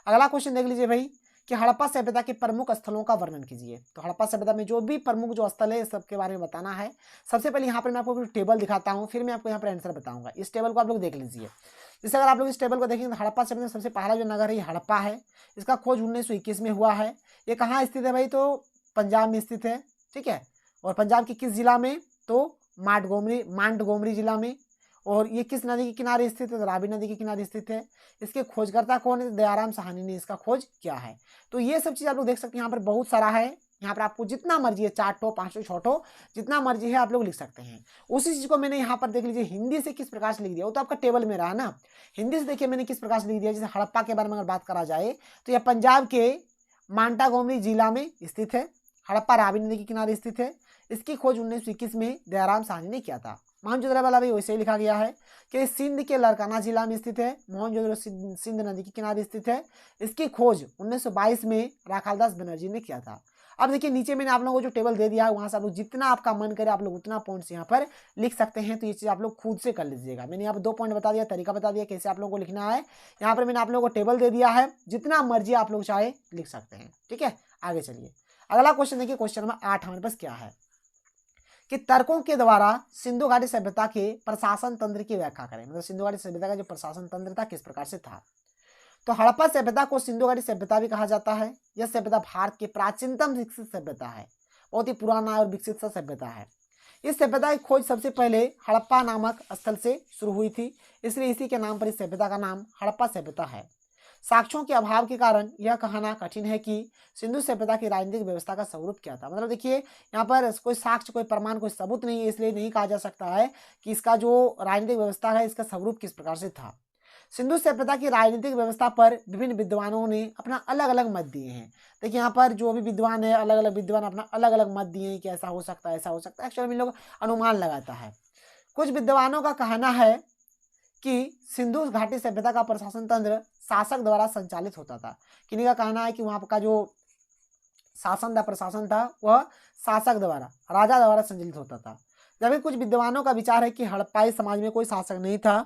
अगला क्वेश्चन देख लीजिए भाई कि हड़प्पा सभ्यता के प्रमुख स्थलों का वर्णन कीजिए। तो हड़प्पा सभ्यता में जो भी प्रमुख जो स्थल है सबके बारे में बताना है। सबसे पहले यहाँ पर मैं आपको टेबल दिखाता हूँ, फिर मैं आपको यहाँ पर आंसर बताऊंगा। इस टेबल को आप लोग देख लीजिए। जैसे अगर आप लोग इस टेबल को देखेंगे तो हड़प्पा सभ्यता में सबसे पहला जो नगर है ये हड़प्पा है। इसका खोज 1921 में हुआ है। ये कहाँ स्थित है भाई, तो पंजाब में स्थित है। ठीक है। और पंजाब के किस जिला में, तो मांटगोमरी जिला में। और ये किस नदी के किनारे स्थित है, तो रावी नदी के किनारे स्थित है। इसके खोजकर्ता कौन है, दयाराम साहनी ने इसका खोज किया है। तो ये सब चीज आप लोग देख सकते हैं। यहाँ पर बहुत सारा है, यहाँ पर आपको जितना मर्जी है 4 ठो 5 ठो 6 ठो जितना मर्जी है आप लोग लिख सकते हैं। उसी चीज को मैंने यहाँ पर देख लीजिए हिंदी से किस प्रकार से लिख दिया, वो तो आपका टेबल में रहा ना। हिंदी से देखिए मैंने किस प्रकार से लिख दिया। जैसे हड़प्पा के बारे में अगर बात करा जाए तो यह पंजाब के मांटागोमरी जिला में स्थित है। हड़प्पा रावी नदी के किनारे स्थित है। इसकी खोज 1921 में दयाराम साहनी ने किया था। मोहनजोदड़ो वाला भी वैसे ही लिखा गया है कि सिंध के लड़काना जिला में स्थित है। मोहनजोदड़ो सिंध नदी के किनारे स्थित है। इसकी खोज 1922 में राखालदास बनर्जी ने किया था। अब देखिए नीचे मैंने आप लोगों को जो टेबल दे दिया है वहां से आप लोग जितना आपका मन करे आप लोग उतना पॉइंट्स यहाँ पर लिख सकते हैं। तो ये चीज आप लोग खुद से कर लीजिएगा। मैंने यहाँ पर 2 पॉइंट बता दिया, तरीका बता दिया कैसे आप लोगों को लिखना है। यहाँ पर मैंने आप लोगों को टेबल दे दिया है, जितना मर्जी आप लोग चाहे लिख सकते हैं। ठीक है। आगे चलिए अगला क्वेश्चन देखिए। क्वेश्चन नंबर 8 हमारे पास क्या है कि तर्कों के द्वारा सिंधु घाटी सभ्यता के प्रशासन तंत्र की व्याख्या करें। मतलब सिंधु घाटी सभ्यता का जो प्रशासन तंत्र था किस प्रकार से था। तो हड़प्पा सभ्यता को सिंधु घाटी सभ्यता भी कहा जाता है। यह सभ्यता भारत की प्राचीनतम विकसित सभ्यता है। बहुत ही पुराना और विकसित सा सभ्यता है। इस सभ्यता की खोज सबसे पहले हड़प्पा नामक स्थल से शुरू हुई थी, इसलिए इसी के नाम पर इस सभ्यता का नाम हड़प्पा सभ्यता है। साक्ष्यों के अभाव के कारण यह कहना कठिन है कि सिंधु सभ्यता की राजनीतिक व्यवस्था का स्वरूप क्या था। मतलब देखिए यहाँ पर कोई साक्ष्य, कोई प्रमाण, कोई सबूत नहीं है, इसलिए नहीं कहा जा सकता है कि इसका जो राजनीतिक व्यवस्था है इसका स्वरूप किस प्रकार से था। सिंधु सभ्यता की राजनीतिक व्यवस्था पर विभिन्न विद्वानों ने अपना अलग अलग मत दिए हैं। देखिए यहाँ पर जो भी विद्वान है, अलग अलग विद्वान अपना अलग अलग मत दिए हैं कि ऐसा हो सकता है, ऐसा हो सकता है। एक्चुअली में लोग अनुमान लगाता है। कुछ विद्वानों का कहना है कि सिंधु घाटी सभ्यता का प्रशासन तंत्र शासक द्वारा संचालित होता था। किन्हीं का कहना है कि वहां का जो शासन था, प्रशासन था, वह शासक द्वारा, राजा द्वारा संचालित होता था। जबकि कुछ विद्वानों का विचार है कि हड़प्पाई समाज में कोई शासक नहीं था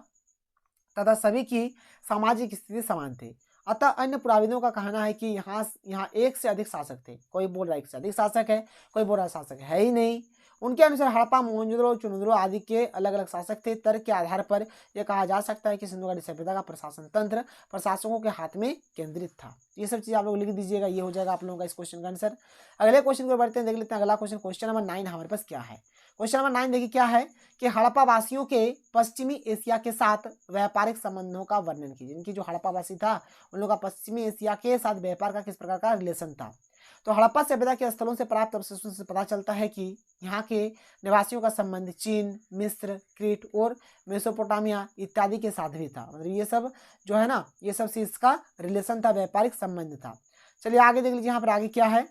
तथा सभी की सामाजिक स्थिति समान थी। अतः अन्य पुराविदों का कहना है कि यहाँ एक से अधिक शासक थे। कोई बोल रहा है एक से अधिक शासक है, कोई बोल रहा है शासक है ही नहीं। उनके अनुसार हड़प्पा, मोहनजोदड़ो, चुनिंद्रो आदि के अलग अलग शासक थे। तर्क के आधार पर यह कहा जा सकता है कि सिंधु घाटी सभ्यता का प्रशासन तंत्र प्रशासकों के हाथ में केंद्रित था। ये सब चीज आप लोग लिख दीजिएगा, ये हो जाएगा आप लोगों का इस क्वेश्चन का आंसर। अगले क्वेश्चन को बढ़ते हैं, देख लेते हैं अगला क्वेश्चन। क्वेश्चन नंबर 9 हमारे पास क्या है। क्वेश्चन नंबर 9 देखिए क्या है कि हड़प्पा वासियों के पश्चिमी एशिया के साथ व्यापारिक संबंधों का वर्णन कीजिए। इनकी जो हड़प्पा वासी था उन लोगों का पश्चिमी एशिया के साथ व्यापार का किस प्रकार का रिलेशन था। तो हड़प्पा सभ्यता के स्थलों से प्राप्त अवशेषों से पता चलता है कि यहाँ के निवासियों का संबंध चीन, मिस्र, क्रीट और मेसोपोटामिया इत्यादि के साथ भी था। मतलब ये सब जो है ना, ये सब से इसका रिलेशन था, व्यापारिक संबंध था। चलिए आगे देख लीजिए, यहाँ पर आगे क्या है।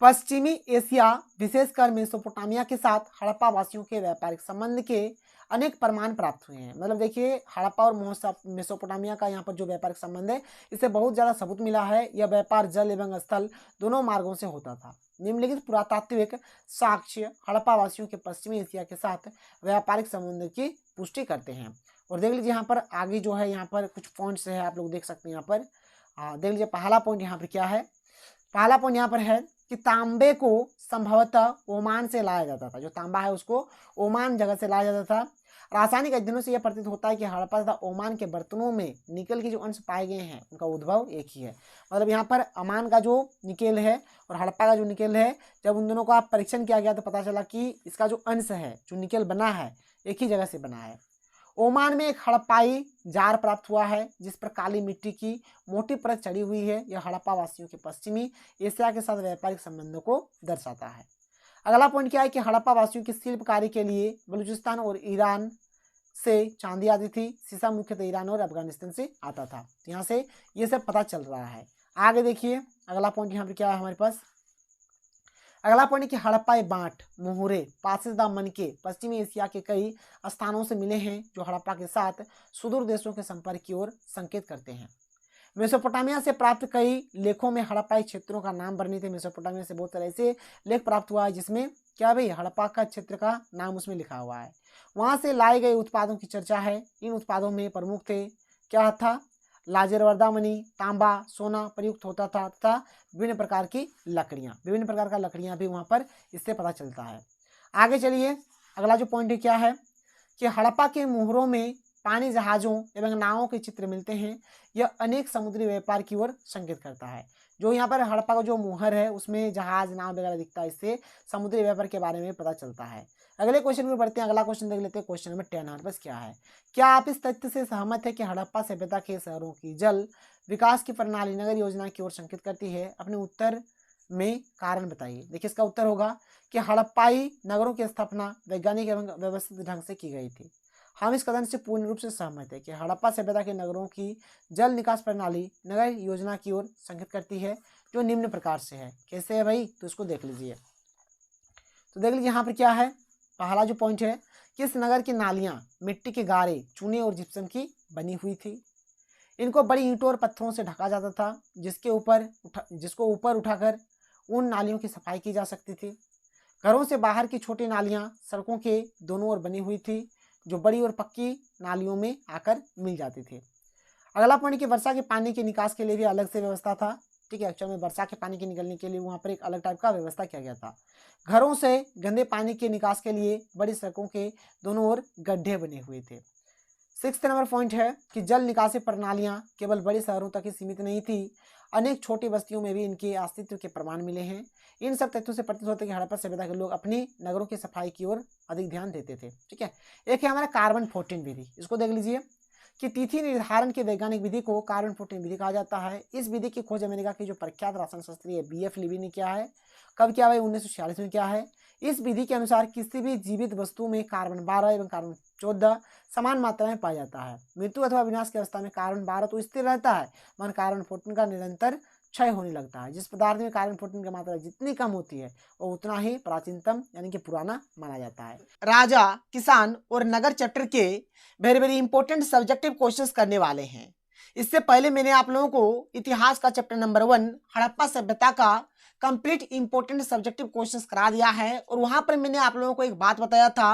पश्चिमी एशिया विशेषकर मेसोपोटामिया के साथ हड़प्पा वासियों के व्यापारिक संबंध के अनेक प्रमाण प्राप्त हुए हैं। मतलब देखिए हड़प्पा और मेसोपोटामिया का यहाँ पर जो व्यापारिक संबंध है इससे बहुत ज़्यादा सबूत मिला है। यह व्यापार जल एवं स्थल दोनों मार्गों से होता था। निम्नलिखित पुरातात्विक साक्ष्य हड़प्पा वासियों के पश्चिमी एशिया के साथ व्यापारिक संबंध की पुष्टि करते हैं। और देख लीजिए यहाँ पर आगे जो है, यहाँ पर कुछ पॉइंट्स है आप लोग देख सकते हैं। यहाँ पर देख लीजिए पहला पॉइंट यहाँ पर क्या है। पहला पॉइंट यहाँ पर है कि तांबे को संभवतः ओमान से लाया जाता था। जो तांबा है उसको ओमान जगह से लाया जाता था। रासायनिक अध्ययनों से यह प्रतीत होता है कि हड़प्पा तथा ओमान के बर्तनों में निकेल के जो अंश पाए गए हैं उनका उद्भव एक ही है। मतलब यहाँ पर ओमान का जो निकेल है और हड़प्पा का जो निकेल है, जब उन दोनों का परीक्षण किया गया तो पता चला कि इसका जो अंश है, जो निकेल बना है, एक ही जगह से बना है। ओमान में एक हड़प्पाई जार प्राप्त हुआ है जिस पर काली मिट्टी की मोटी परत चढ़ी हुई है। यह हड़प्पा वासियों के पश्चिमी एशिया के साथ व्यापारिक संबंधों को दर्शाता है। अगला पॉइंट क्या है कि हड़प्पा वासियों की शिल्पकारी के लिए बलूचिस्तान और ईरान से चांदी आती थी। शीशा मुख्यतः ईरान और अफगानिस्तान से आता था। तो यहाँ से ये सब पता चल रहा है। आगे देखिए अगला पॉइंट यहाँ पर क्या है हमारे पास। अगला पॉइंट कि हड़प्पा बांट मुहुरे पासिदा मनके पश्चिमी एशिया के कई स्थानों से मिले हैं जो हड़प्पा के साथ सुदूर देशों के संपर्क की ओर संकेत करते हैं। मेसोपोटामिया से प्राप्त कई लेखों में हड़प्पाई क्षेत्रों का नाम वर्णित है। मेसोपोटामिया से बहुत सारे ऐसे लेख प्राप्त हुआ है जिसमें क्या भाई हड़प्पा का क्षेत्र का नाम उसमें लिखा हुआ है। वहां से लाए गए उत्पादों की चर्चा है। इन उत्पादों में प्रमुख थे क्या था, लाजरवर्दा मणि, तांबा, सोना प्रयुक्त होता था तथा विभिन्न प्रकार की लकड़ियां, विभिन्न प्रकार का लकड़ियां भी वहां पर इससे पता चलता है। आगे चलिए अगला जो पॉइंट है क्या है कि हड़प्पा के मुहरों में पानी जहाजों एवं नावों के चित्र मिलते हैं। यह अनेक समुद्री व्यापार की ओर संकेत करता है। जो यहाँ पर हड़प्पा का जो मुहर है उसमें जहाज नाव वगैरह दिखता है, इससे समुद्री व्यापार के बारे में पता चलता है। अगले क्वेश्चन में बढ़ते हैं। अगला क्वेश्चन देख लेते हैं। क्वेश्चन नंबर 10 हमारे पास क्या है। क्या आप इस तथ्य से सहमत है कि हड़प्पा सभ्यता के शहरों की जल विकास की प्रणाली नगर योजना की ओर संकेत करती है? अपने उत्तर में कारण बताइए। देखिए इसका उत्तर होगा कि हड़प्पाई नगरों की स्थापना वैज्ञानिक एवं व्यवस्थित ढंग से की गई थी। हम इस कथन से पूर्ण रूप से सहमत है कि हड़प्पा सभ्यता के नगरों की जल निकास प्रणाली नगर योजना की ओर संकेत करती है, जो निम्न प्रकार से है। कैसे है भाई, तो इसको देख लीजिए। तो देख लीजिए यहाँ पर क्या है। पहला जो पॉइंट है कि इस नगर की नालियां मिट्टी के गारे, चूने और जिप्सम की बनी हुई थी। इनको बड़ी ईंटों और पत्थरों से ढका जाता था जिसको ऊपर उठाकर उन नालियों की सफाई की जा सकती थी। घरों से बाहर की छोटी नालियां सड़कों के दोनों ओर बनी हुई थी, जो बड़ी और पक्की नालियों में आकर मिल जाती थी। अगला पॉइंट कि वर्षा के पानी के निकास के लिए भी अलग से व्यवस्था था। ठीक है, एक्चुअल में वर्षा के पानी के निकलने के लिए वहाँ पर एक अलग टाइप का व्यवस्था किया गया था। घरों से गंदे पानी के निकास के लिए बड़ी सड़कों के दोनों ओर गड्ढे बने हुए थे। 6 नंबर पॉइंट है कि जल निकासी प्रणालियां केवल बड़े शहरों तक ही सीमित नहीं थी, अनेक छोटी बस्तियों में भी इनके अस्तित्व के प्रमाण मिले हैं। इन सब तथ्यों से प्रतीत होता है कि हड़प्पा सभ्यता के लोग अपनी नगरों की सफाई की ओर अधिक ध्यान देते थे। ठीक है, एक है हमारा कार्बन 14 विधि, इसको देख लीजिए कि तिथि निर्धारण की वैज्ञानिक विधि को कार्बन 14 विधि कहा जाता है। इस विधि की खोज अमेरिका की जो प्रख्यात रसायन शास्त्री है BF लीवी ने किया है। कब किया भाई, 1946 में किया है। इस विधि के अनुसार किसी भी जीवित वस्तु में कार्बन 12 एवं कार्बन 14 समान मात्रा में पाया जाता है। मृत्यु अथवा विनाश की अवस्था में कार्बन 12 तो स्थिर रहता है, मगर कार्बन 14 का निरंतर क्षय होने लगता है। जिस पदार्थ में कार्बन 14 की मात्रा जितनी कम होती है वो उतना ही प्राचीनतम यानी कि पुराना माना जाता है। राजा, किसान और नगर चैप्टर के very very important subjective questions करने वाले हैं। इससे पहले मैंने आप लोगों को इतिहास का चैप्टर नंबर 1 हड़प्पा सभ्यता का कंप्लीट इंपॉर्टेंट सब्जेक्टिव क्वेश्चंस करा दिया है। और वहां पर मैंने आप लोगों को एक बात बताया था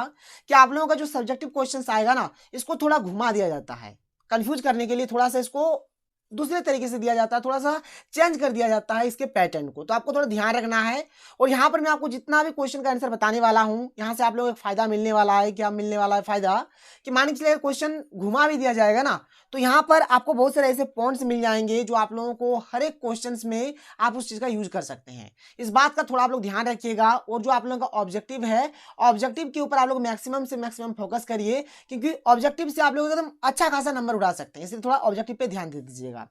कि आप लोगों का जो सब्जेक्टिव क्वेश्चंस आएगा ना, इसको थोड़ा घुमा दिया जाता है, कंफ्यूज करने के लिए थोड़ा सा इसको दूसरे तरीके से दिया जाता है, थोड़ा सा चेंज कर दिया जाता है इसके पैटर्न को। तो आपको थोड़ा ध्यान रखना है। और यहाँ पर मैं आपको जितना भी क्वेश्चन का आंसर बताने वाला हूँ, यहाँ से आप लोगों को एक फायदा मिलने वाला है। क्या मिलने वाला है फायदा, कि मान के चलिए क्वेश्चन घुमा भी दिया जाएगा ना, तो यहाँ पर आपको बहुत सारे ऐसे पॉइंट्स मिल जाएंगे जो आप लोगों को हर एक क्वेश्चन में आप उस चीज का यूज कर सकते हैं। इस बात का थोड़ा आप लोग ध्यान रखिएगा। और जो आप लोगों का ऑब्जेक्टिव है, ऑब्जेक्टिव के ऊपर आप लोग मैक्सिमम से मैक्सिमम फोकस करिए, क्योंकि ऑब्जेक्टिव से आप लोग एकदम अच्छा खासा नंबर उड़ा सकते हैं, इसलिए थोड़ा ऑब्जेक्टिव पे ध्यान दे दीजिएगा।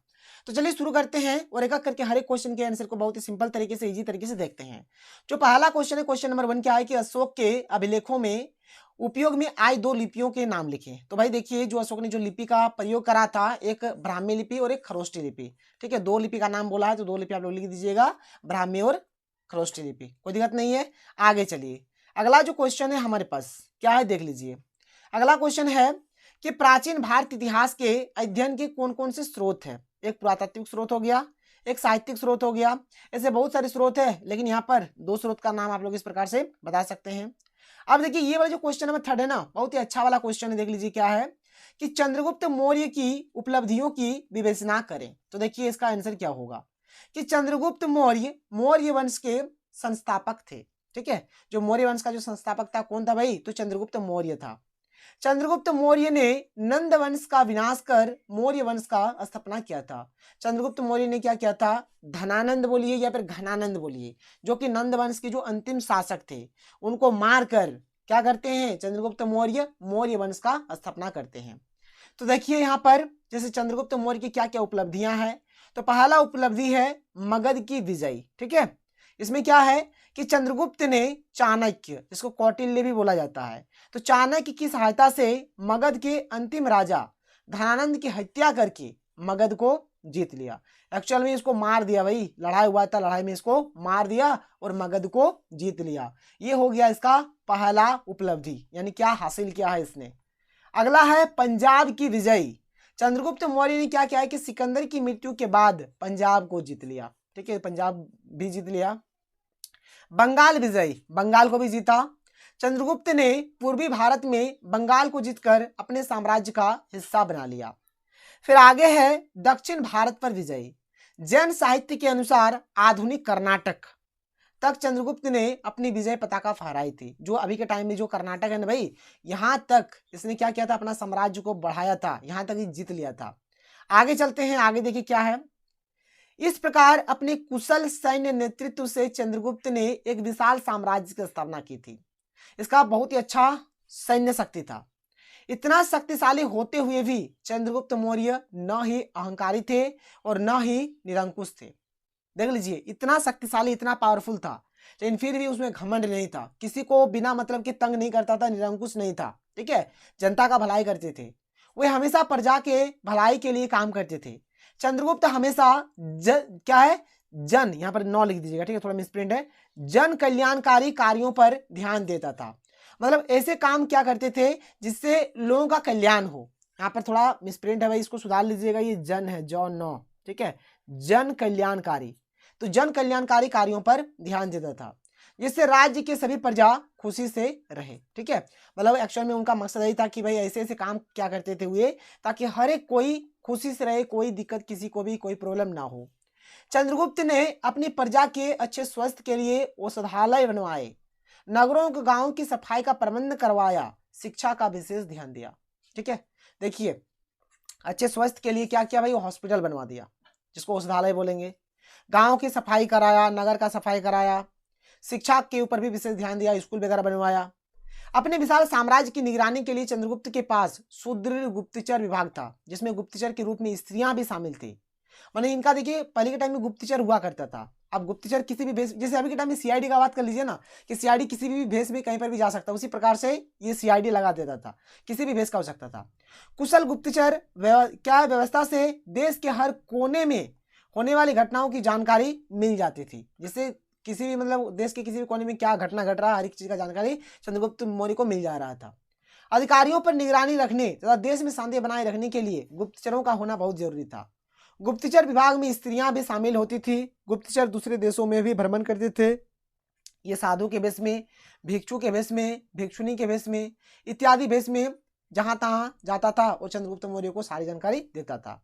तो चलिए शुरू करते हैं और एक एक करके हर एक क्वेश्चन के आंसर को बहुत ही सिंपल तरीके से, इजी तरीके से देखते हैं। जो पहला क्वेश्चन है, क्वेश्चन नंबर 1 क्या है कि अशोक के अभिलेखों में उपयोग में आई 2 लिपियों के नाम लिखें। तो भाई देखिए, जो अशोक ने जो लिपि का प्रयोग करा था, एक ब्राह्मी लिपि और एक खरोष्टी लिपि। ठीक है, 2 लिपि का नाम बोला है तो 2 लिपि आप लोग लिख दीजिएगा, ब्राह्मी और खरोष्टी लिपि, कोई दिक्कत नहीं है। आगे चलिए, अगला जो क्वेश्चन है हमारे पास क्या है, देख लीजिए। अगला क्वेश्चन है कि प्राचीन भारत इतिहास के अध्ययन के कौन कौन से स्रोत है। एक पुरातात्विक स्रोत हो गया, एक साहित्यिक स्रोत हो गया, ऐसे बहुत सारे स्रोत है, लेकिन यहाँ पर 2 स्रोत का नाम आप लोग इस प्रकार से बता सकते हैं। अब देखिए ये वाला जो क्वेश्चन नंबर 3 है ना, बहुत ही अच्छा वाला क्वेश्चन है। देख लीजिए क्या है कि चंद्रगुप्त मौर्य की उपलब्धियों की विवेचना करें। तो देखिए इसका आंसर क्या होगा कि चंद्रगुप्त मौर्य मौर्य वंश के संस्थापक थे। ठीक है, जो मौर्य वंश का जो संस्थापक था कौन था भाई, तो चंद्रगुप्त मौर्य था। चंद्रगुप्त मौर्य ने नंद वंश का विनाश कर मौर्य वंश का स्थापना किया था। चंद्रगुप्त मौर्य ने क्या किया था, धनानंद बोलिए या फिर घनानंद बोलिए, जो कि नंद वंश के जो अंतिम शासक थे, उनको मारकर क्या करते हैं, चंद्रगुप्त मौर्य मौर्य वंश का स्थापना करते हैं। तो देखिए यहाँ पर जैसे चंद्रगुप्त मौर्य की क्या क्या उपलब्धियां हैं, तो पहला उपलब्धि है मगध की विजय। ठीक है, इसमें क्या है कि चंद्रगुप्त ने चाणक्य, जिसको कौटिल्य भी बोला जाता है, तो चाणक्य की सहायता से मगध के अंतिम राजा धनानंद की हत्या करके मगध को जीत लिया। एक्चुअल में इसको मार दिया भाई, लड़ाई हुआ था, लड़ाई में इसको मार दिया और मगध को जीत लिया। ये हो गया इसका पहला उपलब्धि, यानी क्या हासिल किया है इसने। अगला है पंजाब की विजय। चंद्रगुप्त मौर्य ने क्या किया है कि सिकंदर की मृत्यु के बाद पंजाब को जीत लिया। ठीक है, पंजाब भी जीत लिया। बंगाल विजय, बंगाल को भी जीता। चंद्रगुप्त ने पूर्वी भारत में बंगाल को जीतकर अपने साम्राज्य का हिस्सा बना लिया। फिर आगे है दक्षिण भारत पर विजय। जैन साहित्य के अनुसार आधुनिक कर्नाटक तक चंद्रगुप्त ने अपनी विजय पताका फहराई थी। जो अभी के टाइम में जो कर्नाटक है ना भाई, यहां तक इसने क्या किया था, अपना साम्राज्य को बढ़ाया था, यहां तक ही जीत लिया था। आगे चलते हैं, आगे देखिए क्या है। इस प्रकार अपने कुशल सैन्य नेतृत्व से चंद्रगुप्त ने एक विशाल साम्राज्य की स्थापना की थी। इसका बहुत ही अच्छा सैन्य शक्ति था। इतना शक्तिशाली होते हुए भी चंद्रगुप्त मौर्य न ही अहंकारी थे और न ही निरंकुश थे। देख लीजिए, इतना शक्तिशाली, इतना पावरफुल था, लेकिन फिर भी उसमें घमंड नहीं था, किसी को बिना मतलब के तंग नहीं करता था, निरंकुश नहीं था। ठीक है, जनता का भलाई करते थे, वे हमेशा प्रजा के भलाई के लिए काम करते थे। चंद्रगुप्त हमेशा क्या है, जन, यहाँ पर नौ लिख दीजिएगा, ठीक है, थोड़ा मिसप्रिंट है, जन कल्याणकारी कार्यों पर ध्यान देता था। मतलब ऐसे काम क्या करते थे जिससे लोगों का कल्याण हो। यहाँ पर थोड़ा मिसप्रिंट है भाई, इसको सुधार लीजिएगा, ये जन है, जॉन नौ, ठीक है, जन कल्याणकारी। तो जन कल्याणकारी कार्यों पर ध्यान देता था जिससे राज्य के सभी प्रजा खुशी से रहे। ठीक है, मतलब एक्चुअल में उनका मकसद यही था कि भाई ऐसे ऐसे काम क्या करते थे हुए ताकि हर एक कोई खुशी से रहे, कोई दिक्कत किसी को भी कोई प्रॉब्लम ना हो। चंद्रगुप्त ने अपनी प्रजा के अच्छे स्वास्थ्य के लिए औषधालय बनवाए, नगरों के गांव की सफाई का प्रबंध करवाया, शिक्षा का विशेष ध्यान दिया। ठीक है, देखिए अच्छे स्वास्थ्य के लिए क्या किया भाई, हॉस्पिटल बनवा दिया जिसको औषधालय बोलेंगे, गांव की सफाई कराया, नगर का सफाई कराया, शिक्षा के ऊपर भी विशेष ध्यान दिया, स्कूल वगैरह बनवाया। अपने विशाल साम्राज्य की निगरानी के लिए चंद्रगुप्त के पास सुदृढ़ गुप्तचर विभाग था जिसमें गुप्तचर के रूप में स्त्रियां भी शामिल थी। माने इनका देखिए पहले के टाइम में गुप्तचर हुआ करता था। अब गुप्तचर किसी भी भेष, जैसे अभी के टाइम में सीआईडी का बात कर लीजिए ना, कि सीआईडी किसी भी भेष में कहीं पर भी जा सकता है, उसी प्रकार से ये सीआईडी लगा देता था, किसी भी भेष का हो सकता था। कुशल गुप्तचर क्या व्यवस्था से देश के हर कोने में होने वाली घटनाओं की जानकारी मिल जाती थी, जिससे किसी भी मतलब देश के किसी भी कोने में क्या घटना घट रहा है, हर एक चीज का जानकारी चंद्रगुप्त मौर्य को मिल जा रहा था। अधिकारियों पर निगरानी रखने तथा देश में शांति बनाए रखने के लिए गुप्तचरों का होना बहुत जरूरी था। गुप्तचर विभाग में स्त्रियां भी शामिल होती थी। गुप्तचर दूसरे देशों में भी भ्रमण करते थे, ये साधु के वेश में, भिक्षु के वेश में, भिक्षुनी के वेश में इत्यादि वेश में जहां तहां जाता था और चंद्रगुप्त मौर्य को सारी जानकारी देता था।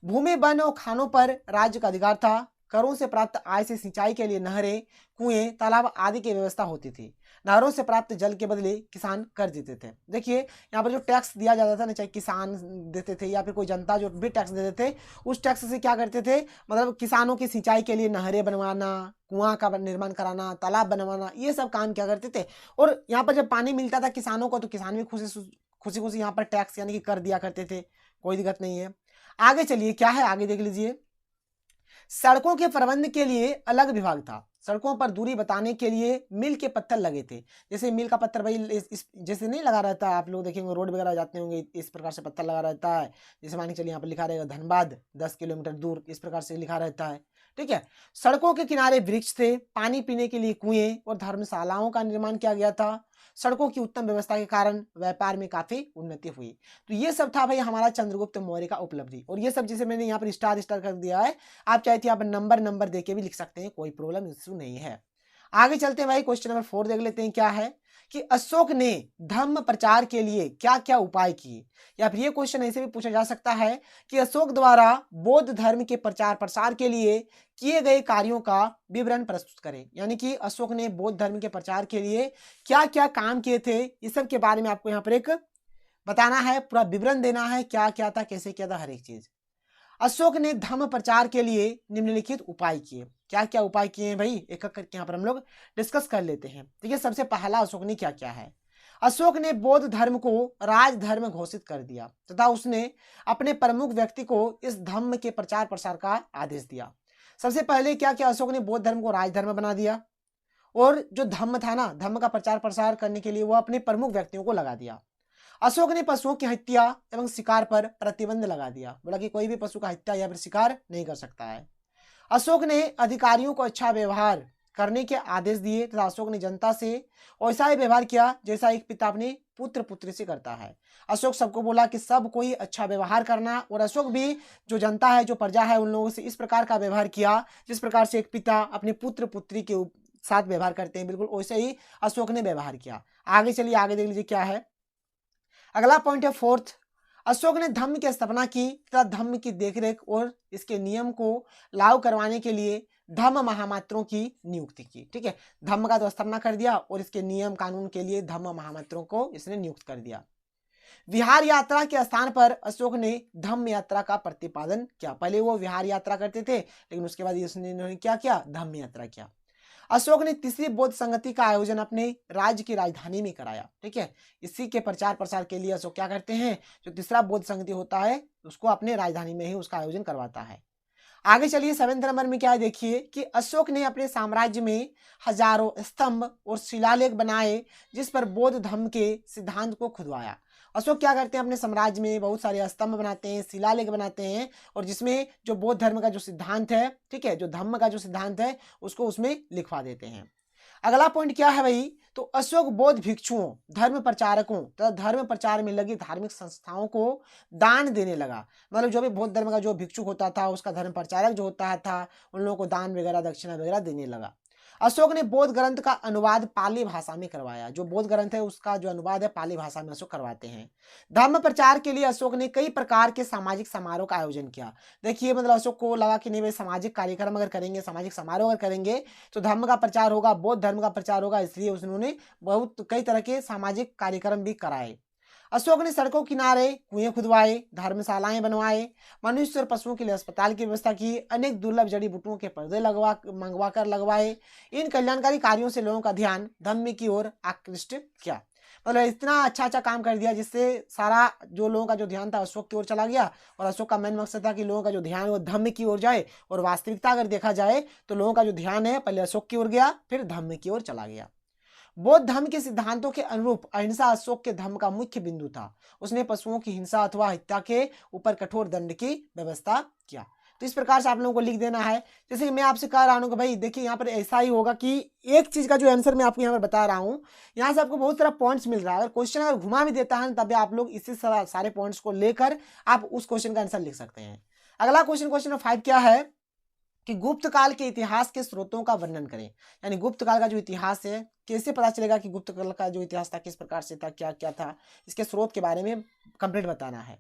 भूमि, वन और खानों पर राज्य का अधिकार था। करों से प्राप्त आय से सिंचाई के लिए नहरें, कुएं, तालाब आदि की व्यवस्था होती थी। नहरों से प्राप्त जल के बदले किसान कर देते थे। देखिए यहाँ पर जो टैक्स दिया जाता था ना, चाहे किसान देते थे या फिर कोई जनता जो भी टैक्स देते थे, उस टैक्स से क्या करते थे, मतलब किसानों की सिंचाई के लिए नहरें बनवाना, कुआं का निर्माण कराना, तालाब बनवाना, ये सब काम क्या करते थे। और यहाँ पर जब पानी मिलता था किसानों को तो किसान भी खुशी खुशी यहाँ पर टैक्स यानी कि कर दिया करते थे, कोई दिक्कत नहीं है। आगे चलिए क्या है, आगे देख लीजिए। सड़कों के प्रबंध के लिए अलग विभाग था। सड़कों पर दूरी बताने के लिए मील के पत्थर लगे थे। जैसे मील का पत्थर भाई जैसे नहीं लगा रहता है, आप लोग देखेंगे रोड वगैरह जाते होंगे, इस प्रकार से पत्थर लगा रहता है। जैसे मान के चलिए यहाँ पर लिखा रहेगा धनबाद 10 किलोमीटर दूर, इस प्रकार से लिखा रहता है। ठीक है, सड़कों के किनारे वृक्ष थे, पानी पीने के लिए कुएं और धर्मशालाओं का निर्माण किया गया था। सड़कों की उत्तम व्यवस्था के कारण व्यापार में काफी उन्नति हुई। तो ये सब था भाई हमारा चंद्रगुप्त मौर्य का उपलब्धि। और ये सब जैसे मैंने यहाँ पर स्टार स्टार कर दिया है, आप चाहे थे यहाँ पर नंबर देके भी लिख सकते हैं, कोई प्रॉब्लम इश्यू नहीं है। आगे चलते हैं भाई, क्वेश्चन नंबर 4 देख लेते हैं क्या है कि अशोक ने धर्म प्रचार के लिए क्या क्या उपाय किए। या फिर ये क्वेश्चन ऐसे भी पूछा जा सकता है कि अशोक द्वारा बौद्ध धर्म के प्रचार प्रसार के लिए किए गए कार्यों का विवरण प्रस्तुत करें। यानी कि अशोक ने बौद्ध धर्म के प्रचार के लिए क्या क्या काम किए थे, इस सब के बारे में आपको यहाँ पर एक बताना है, पूरा विवरण देना है, क्या क्या था, कैसे किया था, हर एक चीज। अशोक ने धर्म प्रचार के लिए निम्नलिखित उपाय किए। क्या क्या उपाय किए हैं भाई, एक एक करके यहाँ पर हम लोग डिस्कस कर लेते हैं। ठीक है, सबसे पहला अशोक ने क्या क्या है। अशोक ने बौद्ध धर्म को राजधर्म घोषित कर दिया तथा उसने अपने प्रमुख व्यक्ति को इस धर्म के प्रचार प्रसार का आदेश दिया। सबसे पहले क्या किया, अशोक ने बौद्ध धर्म को राजधर्म बना दिया और जो धम्म था ना, धम्म का प्रचार प्रसार करने के लिए वो अपने प्रमुख व्यक्तियों को लगा दिया। अशोक ने पशुओं की हत्या एवं शिकार पर प्रतिबंध लगा दिया, बोला कि कोई भी पशु का हत्या या फिर शिकार नहीं कर सकता है। अशोक ने अधिकारियों को अच्छा व्यवहार करने के आदेश दिए तथा अशोक ने जनता से वैसा ही व्यवहार किया जैसा एक पिता अपने पुत्र पुत्री से करता है। अशोक सबको बोला कि सब कोई अच्छा व्यवहार करना, और अशोक भी जो जनता है, जो प्रजा है, उन लोगों से इस प्रकार का व्यवहार किया जिस प्रकार से एक पिता अपने पुत्र पुत्री के साथ व्यवहार करते हैं, बिल्कुल वैसे ही अशोक ने व्यवहार किया। आगे चलिए, आगे देख लीजिए क्या है। अगला पॉइंट है फोर्थ, अशोक ने धम्म की स्थापना की तथा धम्म की देखरेख और इसके नियम को लागू करवाने के लिए धम्म महामात्रों की नियुक्ति की। ठीक है, धम्म का तो स्थापना कर दिया और इसके नियम कानून के लिए धम्म महामात्रों को इसने नियुक्त कर दिया। विहार यात्रा के स्थान पर अशोक ने धम्म यात्रा का प्रतिपादन किया। पहले वो विहार यात्रा करते थे, लेकिन उसके बाद इन्होंने क्या किया, धम्म यात्रा किया। अशोक ने तीसरी बौद्ध संगति का आयोजन अपने राज्य की राजधानी में कराया। ठीक है, इसी के प्रचार प्रसार के लिए अशोक क्या करते हैं, जो तीसरा बौद्ध संगति होता है उसको अपने राजधानी में ही उसका आयोजन करवाता है। आगे चलिए, 7वें नंबर में क्या है देखिए कि अशोक ने अपने साम्राज्य में हजारों स्तंभ और शिलालेख बनाए जिस पर बौद्ध धर्म के सिद्धांत को खुदवाया। अशोक क्या करते हैं, अपने साम्राज्य में बहुत सारे स्तंभ बनाते हैं, शिलालेख बनाते हैं, और जिसमें जो बौद्ध धर्म का जो सिद्धांत है, ठीक है, जो धम्म का जो सिद्धांत है उसको उसमें लिखवा देते हैं। अगला पॉइंट क्या है भाई, तो अशोक बौद्ध भिक्षुओं, धर्म प्रचारकों तथा धर्म प्रचार में लगी धार्मिक संस्थाओं को दान देने लगा। मतलब जो भी बौद्ध धर्म का जो भिक्षुक होता था, उसका धर्म प्रचारक जो होता था, उन लोगों को दान वगैरह दक्षिणा वगैरह देने लगा। अशोक ने बौद्ध ग्रंथ का अनुवाद पाली भाषा में करवाया। जो बौद्ध ग्रंथ है उसका जो अनुवाद है पाली भाषा में अशोक करवाते हैं। धर्म प्रचार के लिए अशोक ने कई प्रकार के सामाजिक समारोह का आयोजन किया। देखिए, मतलब अशोक को लगा कि नहीं भाई, सामाजिक कार्यक्रम अगर करेंगे, सामाजिक समारोह अगर करेंगे तो धर्म का प्रचार होगा, बौद्ध धर्म का प्रचार होगा, इसलिए उन्होंने बहुत कई तरह के सामाजिक कार्यक्रम भी कराए। अशोक ने सड़कों किनारे कुएं खुदवाए, धर्मशालाएं बनवाए, मनुष्य और पशुओं के लिए अस्पताल की व्यवस्था की, अनेक दुर्लभ जड़ी बूटियों के पर्दे मंगवा कर लगवाए। इन कल्याणकारी कार्यों से लोगों का ध्यान धम्म की ओर आकृष्ट किया। मतलब इतना अच्छा अच्छा काम कर दिया जिससे सारा जो लोगों का जो ध्यान था अशोक की ओर चला गया, और अशोक का मेन मकसद था कि लोगों का जो ध्यान है वो धम्म की ओर जाए। और वास्तविकता अगर देखा जाए तो लोगों का जो ध्यान है पहले अशोक की ओर गया, फिर धम्म की ओर चला गया। बौद्ध धर्म के सिद्धांतों के अनुरूप अहिंसा अशोक के धर्म का मुख्य बिंदु था। उसने पशुओं की हिंसा अथवा हत्या के ऊपर कठोर दंड की व्यवस्था किया। तो इस प्रकार से आप लोगों को लिख देना है। जैसे कि मैं आपसे कह रहा हूं कि भाई देखिए, यहाँ पर ऐसा ही होगा कि एक चीज का जो आंसर मैं आपको यहाँ पर बता रहा हूँ, यहाँ से आपको बहुत सारा पॉइंट्स मिल रहा है। अगर क्वेश्चन अगर घुमा भी देता है तब आप लोग इसी सारे पॉइंट्स को लेकर आप उस क्वेश्चन का आंसर लिख सकते हैं। अगला क्वेश्चन नंबर 5 क्या है कि गुप्त काल के इतिहास के स्रोतों का वर्णन करें। यानी गुप्त काल का जो इतिहास है, कैसे पता चलेगा कि गुप्त काल का जो इतिहास था किस प्रकार से था, क्या क्या था, इसके स्रोत के बारे में कंप्लीट बताना है।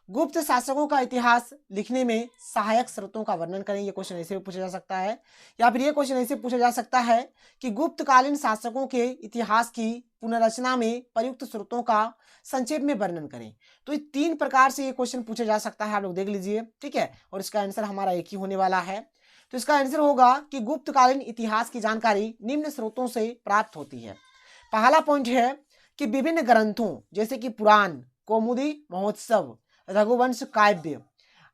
गुप्त शासकों का इतिहास लिखने में सहायक स्रोतों का वर्णन करें। ये क्वेश्चन ऐसे भी पूछा जा सकता है, या फिर ये क्वेश्चन ऐसे पूछा जा सकता है कि गुप्तकालीन शासकों के इतिहास की पुनर्रचना में प्रयुक्त स्रोतों का संक्षेप में वर्णन करें। तो ये 3 प्रकार से ये क्वेश्चन पूछा जा सकता है, आप लोग देख लीजिए। ठीक है, और इसका आंसर हमारा एक ही होने वाला है। तो इसका आंसर होगा कि गुप्तकालीन इतिहास की जानकारी निम्न स्रोतों से प्राप्त होती है। पहला पॉइंट है कि विभिन्न ग्रंथों जैसे कि पुराण, कौमुदी, महोत्सव, रघुवंश काव्य,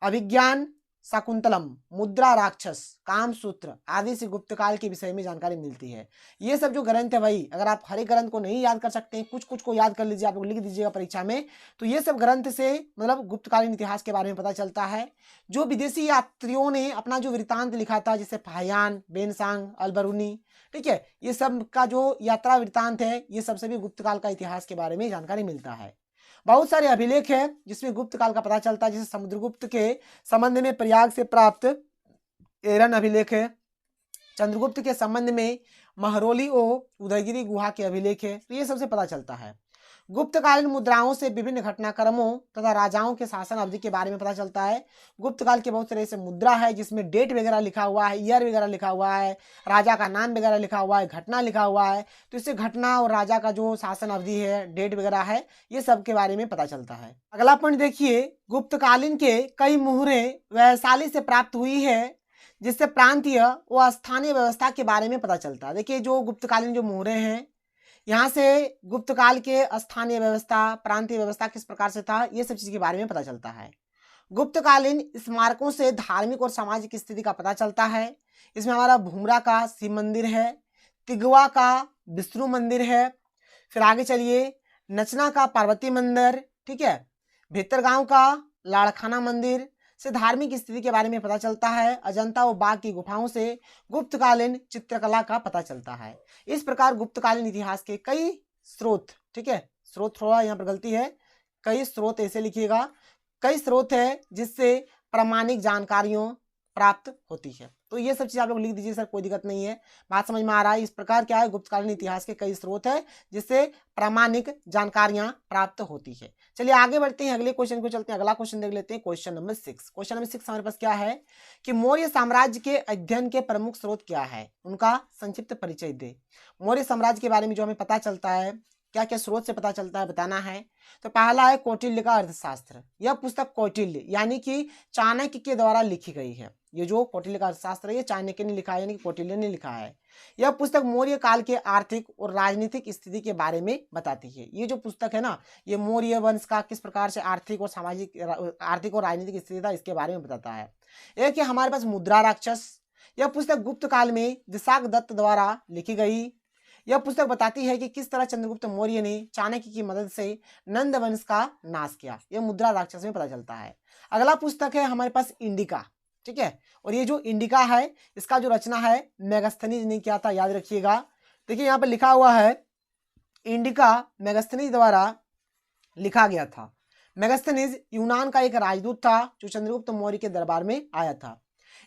अभिज्ञान शाकुंतलम, मुद्रा राक्षस, कामसूत्र आदि से गुप्त काल के विषय में जानकारी मिलती है। ये सब जो ग्रंथ है भाई, अगर आप हर एक ग्रंथ को नहीं याद कर सकते हैं, कुछ कुछ को याद कर लीजिए, आप लोग लिख दीजिएगा परीक्षा में। तो ये सब ग्रंथ से मतलब गुप्तकालीन इतिहास के बारे में पता चलता है। जो विदेशी यात्रियों ने अपना जो वृत्तांत लिखा था, जैसे फाहियान, बेनसांग, अलबरूनी, ठीक है, ये सब का जो यात्रा वृत्तांत है, ये सबसे भी गुप्त काल का इतिहास के बारे में जानकारी मिलता है। बहुत सारे अभिलेख है जिसमें गुप्त काल का पता चलता है, जैसे समुद्रगुप्त के संबंध में प्रयाग से प्राप्त एरन अभिलेख है, चंद्रगुप्त के संबंध में महरौली और उदयगिरी गुहा के अभिलेख है। तो ये सबसे पता चलता है। गुप्तकालीन मुद्राओं से विभिन्न घटनाक्रमों तथा राजाओं के शासन अवधि के बारे में पता चलता है। गुप्त काल के बहुत सारे ऐसे मुद्रा है जिसमें डेट वगैरह लिखा हुआ है, ईयर वगैरह लिखा हुआ है, राजा का नाम वगैरह लिखा हुआ है, घटना लिखा हुआ है। तो इससे घटना और राजा का जो शासन अवधि है, डेट वगैरह है, ये सब के बारे में पता चलता है। अगला पॉइंट देखिए, गुप्तकालीन के कई मुहरे वैशाली से प्राप्त हुई है जिससे प्रांतीय व स्थानीय व्यवस्था के बारे में पता चलता है। देखिए, जो गुप्तकालीन जो मुहरे हैं, यहाँ से गुप्त काल के स्थानीय व्यवस्था, प्रांतीय व्यवस्था किस प्रकार से था, ये सब चीज के बारे में पता चलता है। गुप्तकालीन स्मारकों से धार्मिक और सामाजिक स्थिति का पता चलता है। इसमें हमारा भूमरा का शिव मंदिर है, तिगवा का विष्णु मंदिर है, फिर आगे चलिए नचना का पार्वती मंदिर, ठीक है, भीतरगांव का लाड़खाना मंदिर से धार्मिक स्थिति के बारे में पता चलता है। अजंता और बाघ की गुफाओं से गुप्तकालीन चित्रकला का पता चलता है। इस प्रकार गुप्तकालीन इतिहास के कई स्रोत, ठीक है, स्रोत थोड़ा यहाँ पर गलती है, कई स्रोत ऐसे लिखिएगा, कई स्रोत है जिससे प्रामाणिक जानकारियों प्राप्त होती है। तो ये सब चीज आप लोग लिख दीजिए सर, कोई दिक्कत नहीं है, बात समझ में आ रहा है। इस प्रकार क्या है, गुप्तकालीन इतिहास के कई स्रोत है जिससे प्रामाणिक जानकारियां प्राप्त होती है। चलिए आगे बढ़ते हैं, अगले क्वेश्चन को चलते हैं। अगला क्वेश्चन देख लेते हैं, क्वेश्चन नंबर 6। क्वेश्चन नंबर 6 हमारे पास क्या है कि मौर्य साम्राज्य के अध्ययन के प्रमुख स्रोत क्या है, उनका संक्षिप्त परिचय दे। मौर्य साम्राज्य के बारे में जो हमें पता चलता है, क्या क्या स्रोत से पता चलता है, बताना है। तो पहला है कौटिल्य का अर्थशास्त्र। यह पुस्तक कौटिल्य यानी कि चाणक्य के द्वारा लिखी गई है। ये जो कौटिल्य का अर्थशास्त्र है ये चाणक्य ने लिखा है, यानी कि कौटिल्य ने लिखा है। यह पुस्तक मौर्य काल के आर्थिक और राजनीतिक स्थिति के बारे में बताती है। ये जो पुस्तक है ना, ये मौर्य वंश का किस प्रकार से आर्थिक और राजनीतिक स्थिति था इसके बारे में बताता है। एक है हमारे पास मुद्रा राक्षस। यह पुस्तक गुप्त काल में दिशागदत्त द्वारा लिखी गई। यह पुस्तक बताती है कि किस तरह चंद्रगुप्त मौर्य ने चाणक्य की मदद से नंद वंश का नाश किया। यह मुद्रा राक्षस में पता चलता है। अगला पुस्तक है हमारे पास इंडिका, ठीक है, और ये जो इंडिका है इसका जो रचना है मेगास्थनीज ने किया था, याद रखिएगा। देखिए यहाँ पर लिखा हुआ है इंडिका मेगास्थनीज द्वारा लिखा गया था। मेगास्थनीज यूनान का एक राजदूत था जो चंद्रगुप्त मौर्य के दरबार में आया था।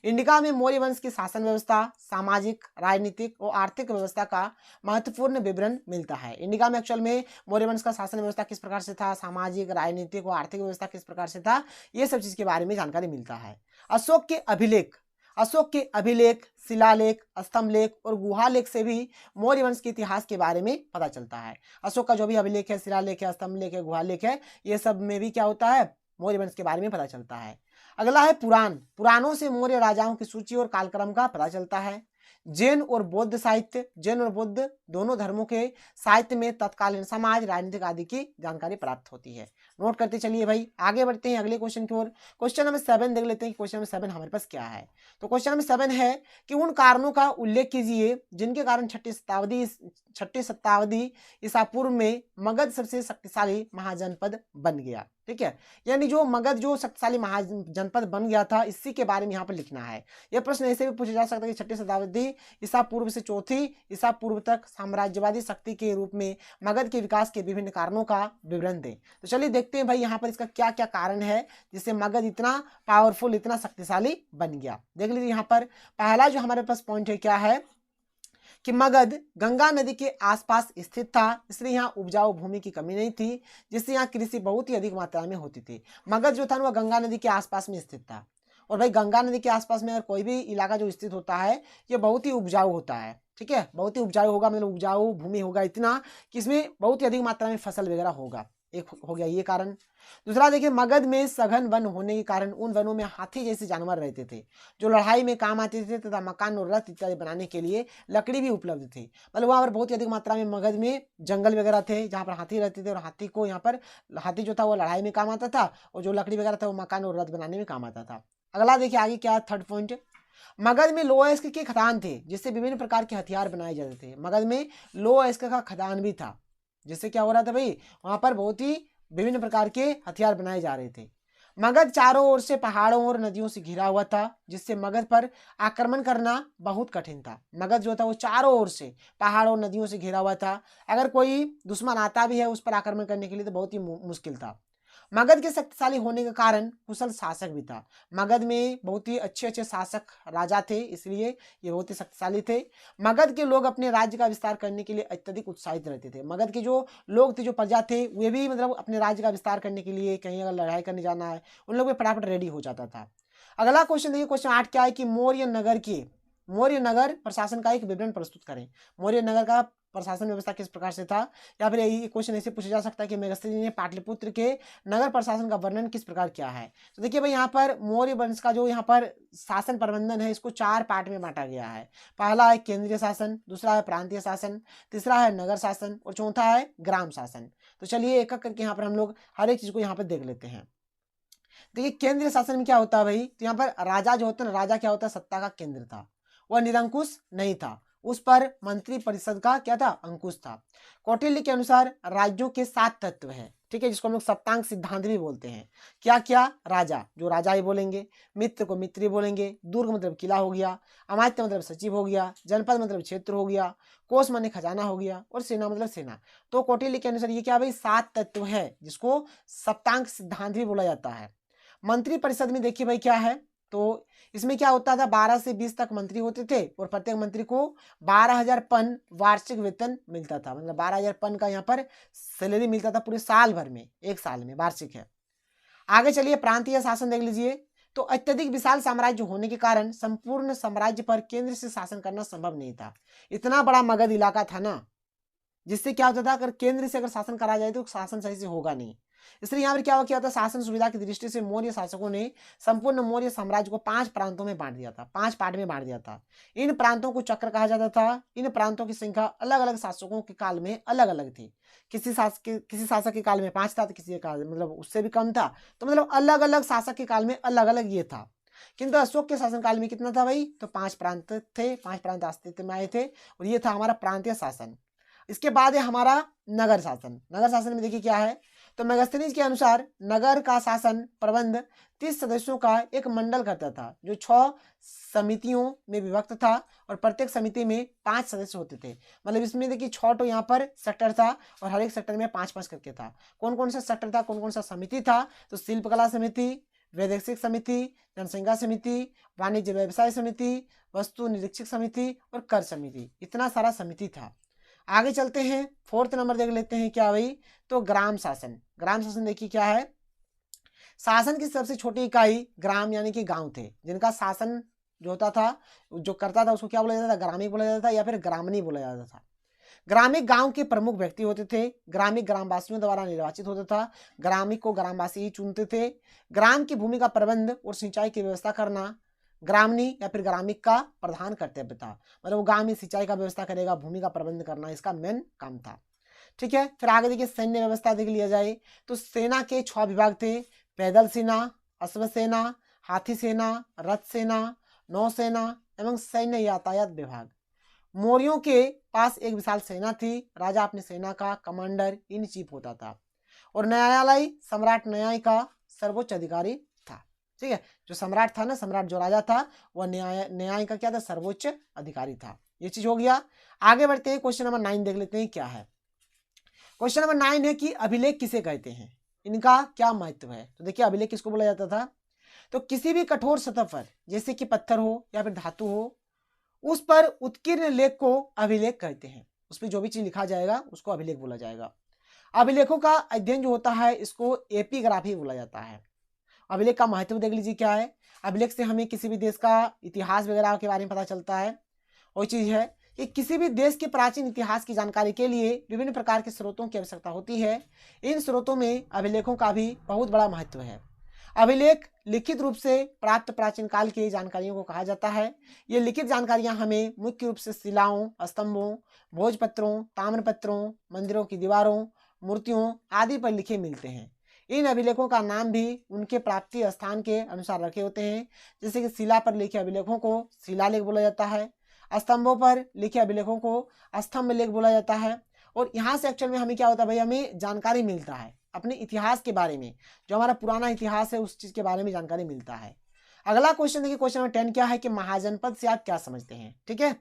इंडिका में मौर्य वंश की शासन व्यवस्था, सामाजिक, राजनीतिक और आर्थिक व्यवस्था का महत्वपूर्ण विवरण मिलता है। इंडिका में एक्चुअल में मौर्य वंश का शासन व्यवस्था किस प्रकार से था, सामाजिक, राजनीतिक और आर्थिक व्यवस्था किस प्रकार से था, ये सब चीज के बारे में जानकारी मिलता है। अशोक के अभिलेख, शिलालेख, स्तंभलेख और गुहालेख से भी मौर्य वंश के इतिहास के बारे में पता चलता है। अशोक का जो भी अभिलेख है, शिलालेख है, स्तंभलेख है, गुहालेख है, ये सब में भी क्या होता है, मौर्य वंश के बारे में पता चलता है। अगला है पुराण। पुराणों से मौर्य राजाओं की सूची और कालक्रम का पता चलता है। जैन और बौद्ध साहित्य, जैन और बौद्ध दोनों धर्मों के साहित्य में तत्कालीन समाज, राजनीतिक आदि की जानकारी प्राप्त होती है। नोट करते चलिए भाई, आगे बढ़ते हैं अगले क्वेश्चन की ओर। क्वेश्चन नंबर 7 देख लेते हैं। क्वेश्चन नंबर 7 हमारे पास क्या है। तो क्वेश्चन नंबर 7 है कि उन कारणों का उल्लेख कीजिए जिनके कारण छठी शताब्दी ईसा पूर्व में मगध सबसे शक्तिशाली महाजनपद बन गया। ठीक है, यानी जो मगध जो शक्तिशाली महाजनपद बन गया था, इसी के बारे में यहाँ पर लिखना है। यह प्रश्न ऐसे भी पूछा जा सकता है कि छठी शताब्दी ईसा पूर्व से चौथी ईसा पूर्व तक साम्राज्यवादी शक्ति के रूप में मगध के विकास के विभिन्न कारणों का विवरण दें। तो चलिए देखते हैं भाई यहाँ पर इसका क्या क्या कारण है जिससे मगध इतना पावरफुल, इतना शक्तिशाली बन गया। देख लीजिए यहाँ पर पहला जो हमारे पास पॉइंट है क्या है कि मगध गंगा नदी के आसपास स्थित था, इसलिए यहाँ उपजाऊ भूमि की कमी नहीं थी, जिससे यहाँ कृषि बहुत ही अधिक मात्रा में होती थी। मगध जो था वह गंगा नदी के आसपास में स्थित था, और भाई गंगा नदी के आसपास में अगर कोई भी इलाका जो स्थित होता है ये बहुत ही उपजाऊ होता है। ठीक है, बहुत ही उपजाऊ होगा, मतलब उपजाऊ भूमि होगा इतना कि इसमें बहुत ही अधिक मात्रा में फसल वगैरह होगा। एक हो गया ये कारण। दूसरा देखिए, मगध में सघन वन होने के कारण उन वनों में हाथी जैसे जानवर रहते थे जो लड़ाई में काम आते थे तथा मकान और रथ इत्यादि बनाने के लिए लकड़ी भी उपलब्ध थी। मतलब वहाँ पर बहुत ही अधिक मात्रा में मगध में जंगल वगैरह थे जहाँ पर हाथी रहते थे, और हाथी को यहाँ पर हाथी जो था वो लड़ाई में काम आता था, और जो लकड़ी वगैरह था वो मकान और रथ बनाने में काम आता था। अगला देखिए आगे क्या, थर्ड पॉइंट, मगध में लोएस्क के खदान थे जिससे विभिन्न प्रकार के हथियार बनाए जाते थे। मगध में लोएस्क का खदान भी था जिससे क्या हो रहा था भाई, वहां पर बहुत ही विभिन्न प्रकार के हथियार बनाए जा रहे थे। मगध चारों ओर से पहाड़ों और नदियों से घिरा हुआ था जिससे मगध पर आक्रमण करना बहुत कठिन था। मगध जो था वो चारों ओर से पहाड़ों और नदियों से घिरा हुआ था, अगर कोई दुश्मन आता भी है उस पर आक्रमण करने के लिए तो बहुत ही मुश्किल था। मगध के शक्तिशाली होने के कारण कुशल शासक भी था। मगध में बहुत ही अच्छे अच्छे शासक राजा थे, इसलिए ये बहुत ही शक्तिशाली थे। मगध के लोग अपने राज्य का विस्तार करने के लिए अत्यधिक उत्साहित रहते थे। मगध के जो लोग थे, जो प्रजा थे, वे भी मतलब अपने राज्य का विस्तार करने के लिए कहीं अगर लड़ाई करने जाना है उन लोग भी फटाफट रेडी हो जाता था। अगला क्वेश्चन देखिए, क्वेश्चन 8 क्या है कि मौर्य नगर प्रशासन का एक विवरण प्रस्तुत करें। मौर्य नगर का प्रशासन व्यवस्था किस प्रकार से था, या फिर यही क्वेश्चन ऐसे पूछा जा सकता है कि मेगस्थनी ने पाटलिपुत्र के नगर प्रशासन का वर्णन किस प्रकार किया है। तो देखिए भाई यहाँ पर मौर्य वंश का जो यहाँ पर शासन प्रबंधन है इसको 4 पार्ट में बांटा गया है। पहला है केंद्रीय शासन, दूसरा है प्रांतीय शासन, तीसरा है नगर शासन और चौथा है ग्राम शासन। तो चलिए एक एक करके यहाँ पर हम लोग हर एक चीज को यहाँ पर देख लेते हैं। देखिए केंद्रीय शासन में क्या होता है भाई, तो यहाँ पर राजा जो होता है ना, राजा क्या होता है, सत्ता का केंद्र था, वह निरंकुश नहीं था, उस पर मंत्री परिषद का क्या था, अंकुश था। कौटिल्य के अनुसार राज्यों के 7 तत्व हैं, ठीक है, जिसको हम लोग सप्तांग सिद्धांत भी बोलते हैं। क्या क्या, राजा जो राजा ही बोलेंगे, मित्र को मित्र ही बोलेंगे, दुर्ग मतलब किला हो गया, अमात्य मतलब सचिव हो गया, जनपद मतलब क्षेत्र हो गया, कोष माने खजाना हो गया, और सेना मतलब सेना। तो कौटिल्य के अनुसार ये क्या भाई, 7 तत्व है, जिसको सप्तांग सिद्धांत भी बोला जाता है। मंत्री परिषद में देखिए भाई क्या है, तो इसमें क्या होता था, 12 से 20 तक मंत्री होते थे, और प्रत्येक मंत्री को 12,000 पन वार्षिक वेतन मिलता था, मतलब 12,000 पन का यहाँ पर सैलरी मिलता था पूरे साल भर में, एक साल में, वार्षिक है। आगे चलिए प्रांतीय शासन देख लीजिए। तो अत्यधिक विशाल साम्राज्य होने के कारण संपूर्ण साम्राज्य पर केंद्र से शासन करना संभव नहीं था। इतना बड़ा मगध इलाका था ना, जिससे क्या होता था, अगर केंद्र से अगर शासन करा जाए तो शासन सही से होगा नहीं। इसलिए यहाँ पर क्या किया था, शासन सुविधा की दृष्टि से मौर्य शासकों ने संपूर्ण मौर्य साम्राज्य को 5 प्रांतों में बांट दिया था, 5 पार्ट में बांट दिया था। इन प्रांतों को चक्र कहा जाता था। इन प्रांतों की संख्या अलग अलग शासकों के काल में अलग अलग थी। किसी शासक के काल में 5 था, तो किसी के काल मतलब उससे भी कम था। तो मतलब अलग अलग शासक के काल में अलग अलग ये था। किंतु अशोक के शासनकाल में कितना था भाई, तो 5 प्रांत थे, 5 प्रांत अस्तित्व में आए थे, और ये था हमारा प्रांतीय शासन। इसके बाद है हमारा नगर शासन। नगर शासन में देखिए क्या है, तो मेगास्थनीज के अनुसार नगर का शासन प्रबंध 30 सदस्यों का एक मंडल करता था, जो 6 समितियों में विभक्त था, और प्रत्येक समिति में 5 सदस्य होते थे। मतलब इसमें देखिए 6 तो यहाँ पर सेक्टर था, और हर एक सेक्टर में 5-5 करके था। कौन कौन सा सेक्टर था, कौन कौन सा समिति था, तो शिल्पकला समिति, वैदेशिक समिति, जनसंख्या समिति, वाणिज्य व्यवसाय समिति, वस्तु निरीक्षक समिति, और कर समिति। इतना सारा समिति था। आगे चलते हैं, 4th नंबर देख लेते हैं क्या भाई, तो ग्राम शासन। ग्राम शासन देखिए क्या है, शासन की सबसे छोटी इकाई ग्राम यानी कि गांव थे, जिनका शासन जो होता था, जो करता था, उसको क्या बोला जाता था, ग्रामीण बोला जाता था, या फिर ग्रामणी बोला जाता था। ग्रामीण गांव के प्रमुख व्यक्ति होते थे। ग्रामीण ग्रामवासियों द्वारा निर्वाचित होता था। ग्रामीण को ग्रामवासी ही चुनते थे। ग्राम की भूमि का प्रबंध और सिंचाई की व्यवस्था करना ग्रामणी या फिर ग्रामीण का प्रधान कर्तव्य था। मतलब वो गांव में सिंचाई का व्यवस्था करेगा, भूमि का प्रबंध करना इसका मेन काम था। ठीक है, फिर आगे देखिए सैन्य व्यवस्था देख लिया जाए तो सेना के 6 विभाग थे, पैदल सेना, अश्व सेना, हाथी सेना, रथ सेना, नौसेना एवं सैन्य यातायात विभाग। मौर्यों के पास एक विशाल सेना थी। राजा अपनी सेना का कमांडर इन चीफ होता था, और न्यायालय सम्राट न्याय का सर्वोच्च अधिकारी था। ठीक है, जो सम्राट था ना, सम्राट जो राजा था, वह न्याय का क्या था, सर्वोच्च अधिकारी था। ये चीज हो गया। आगे बढ़ते हैं, क्वेश्चन नंबर 9 देख लेते हैं क्या है। क्वेश्चन नंबर 9 है कि अभिलेख किसे कहते हैं, इनका क्या महत्व है। तो देखिए अभिलेख किसको बोला जाता था, तो किसी भी कठोर सतह पर, जैसे कि पत्थर हो या फिर धातु हो, उस पर उत्कीर्ण लेख को अभिलेख कहते हैं। उस पर जो भी चीज लिखा जाएगा उसको अभिलेख बोला जाएगा। अभिलेखों का अध्ययन जो होता है इसको एपिग्राफी बोला जाता है। अभिलेख का महत्व देख लीजिए क्या है। अभिलेख से हमें किसी भी देश का इतिहास वगैरह के बारे में पता चलता है। वही चीज है कि किसी भी देश के प्राचीन इतिहास की जानकारी के लिए विभिन्न प्रकार के स्रोतों की आवश्यकता होती है। इन स्रोतों में अभिलेखों का भी बहुत बड़ा महत्व है। अभिलेख लिखित रूप से प्राप्त प्राचीन काल की जानकारियों को कहा जाता है। ये लिखित जानकारियां हमें मुख्य रूप से शिलाओं, स्तंभों, भोजपत्रों, ताम्रपत्रों, मंदिरों की दीवारों, मूर्तियों आदि पर लिखे मिलते हैं। इन अभिलेखों का नाम भी उनके प्राप्ति स्थान के अनुसार रखे होते हैं। जैसे कि शिला पर लिखे अभिलेखों को शिलालेख बोला जाता है, स्तंभों पर लिखे अभिलेखों को स्तंभ लेख बोला जाता है। और यहाँ से एक्चुअल में हमें क्या होता है भाई, हमें जानकारी मिलता है अपने इतिहास के बारे में, जो हमारा पुराना इतिहास है उस चीज के बारे में जानकारी मिलता है। अगला क्वेश्चन देखिए, क्वेश्चन नंबर 10 क्या है कि महाजनपद से आप क्या समझते हैं। ठीक है,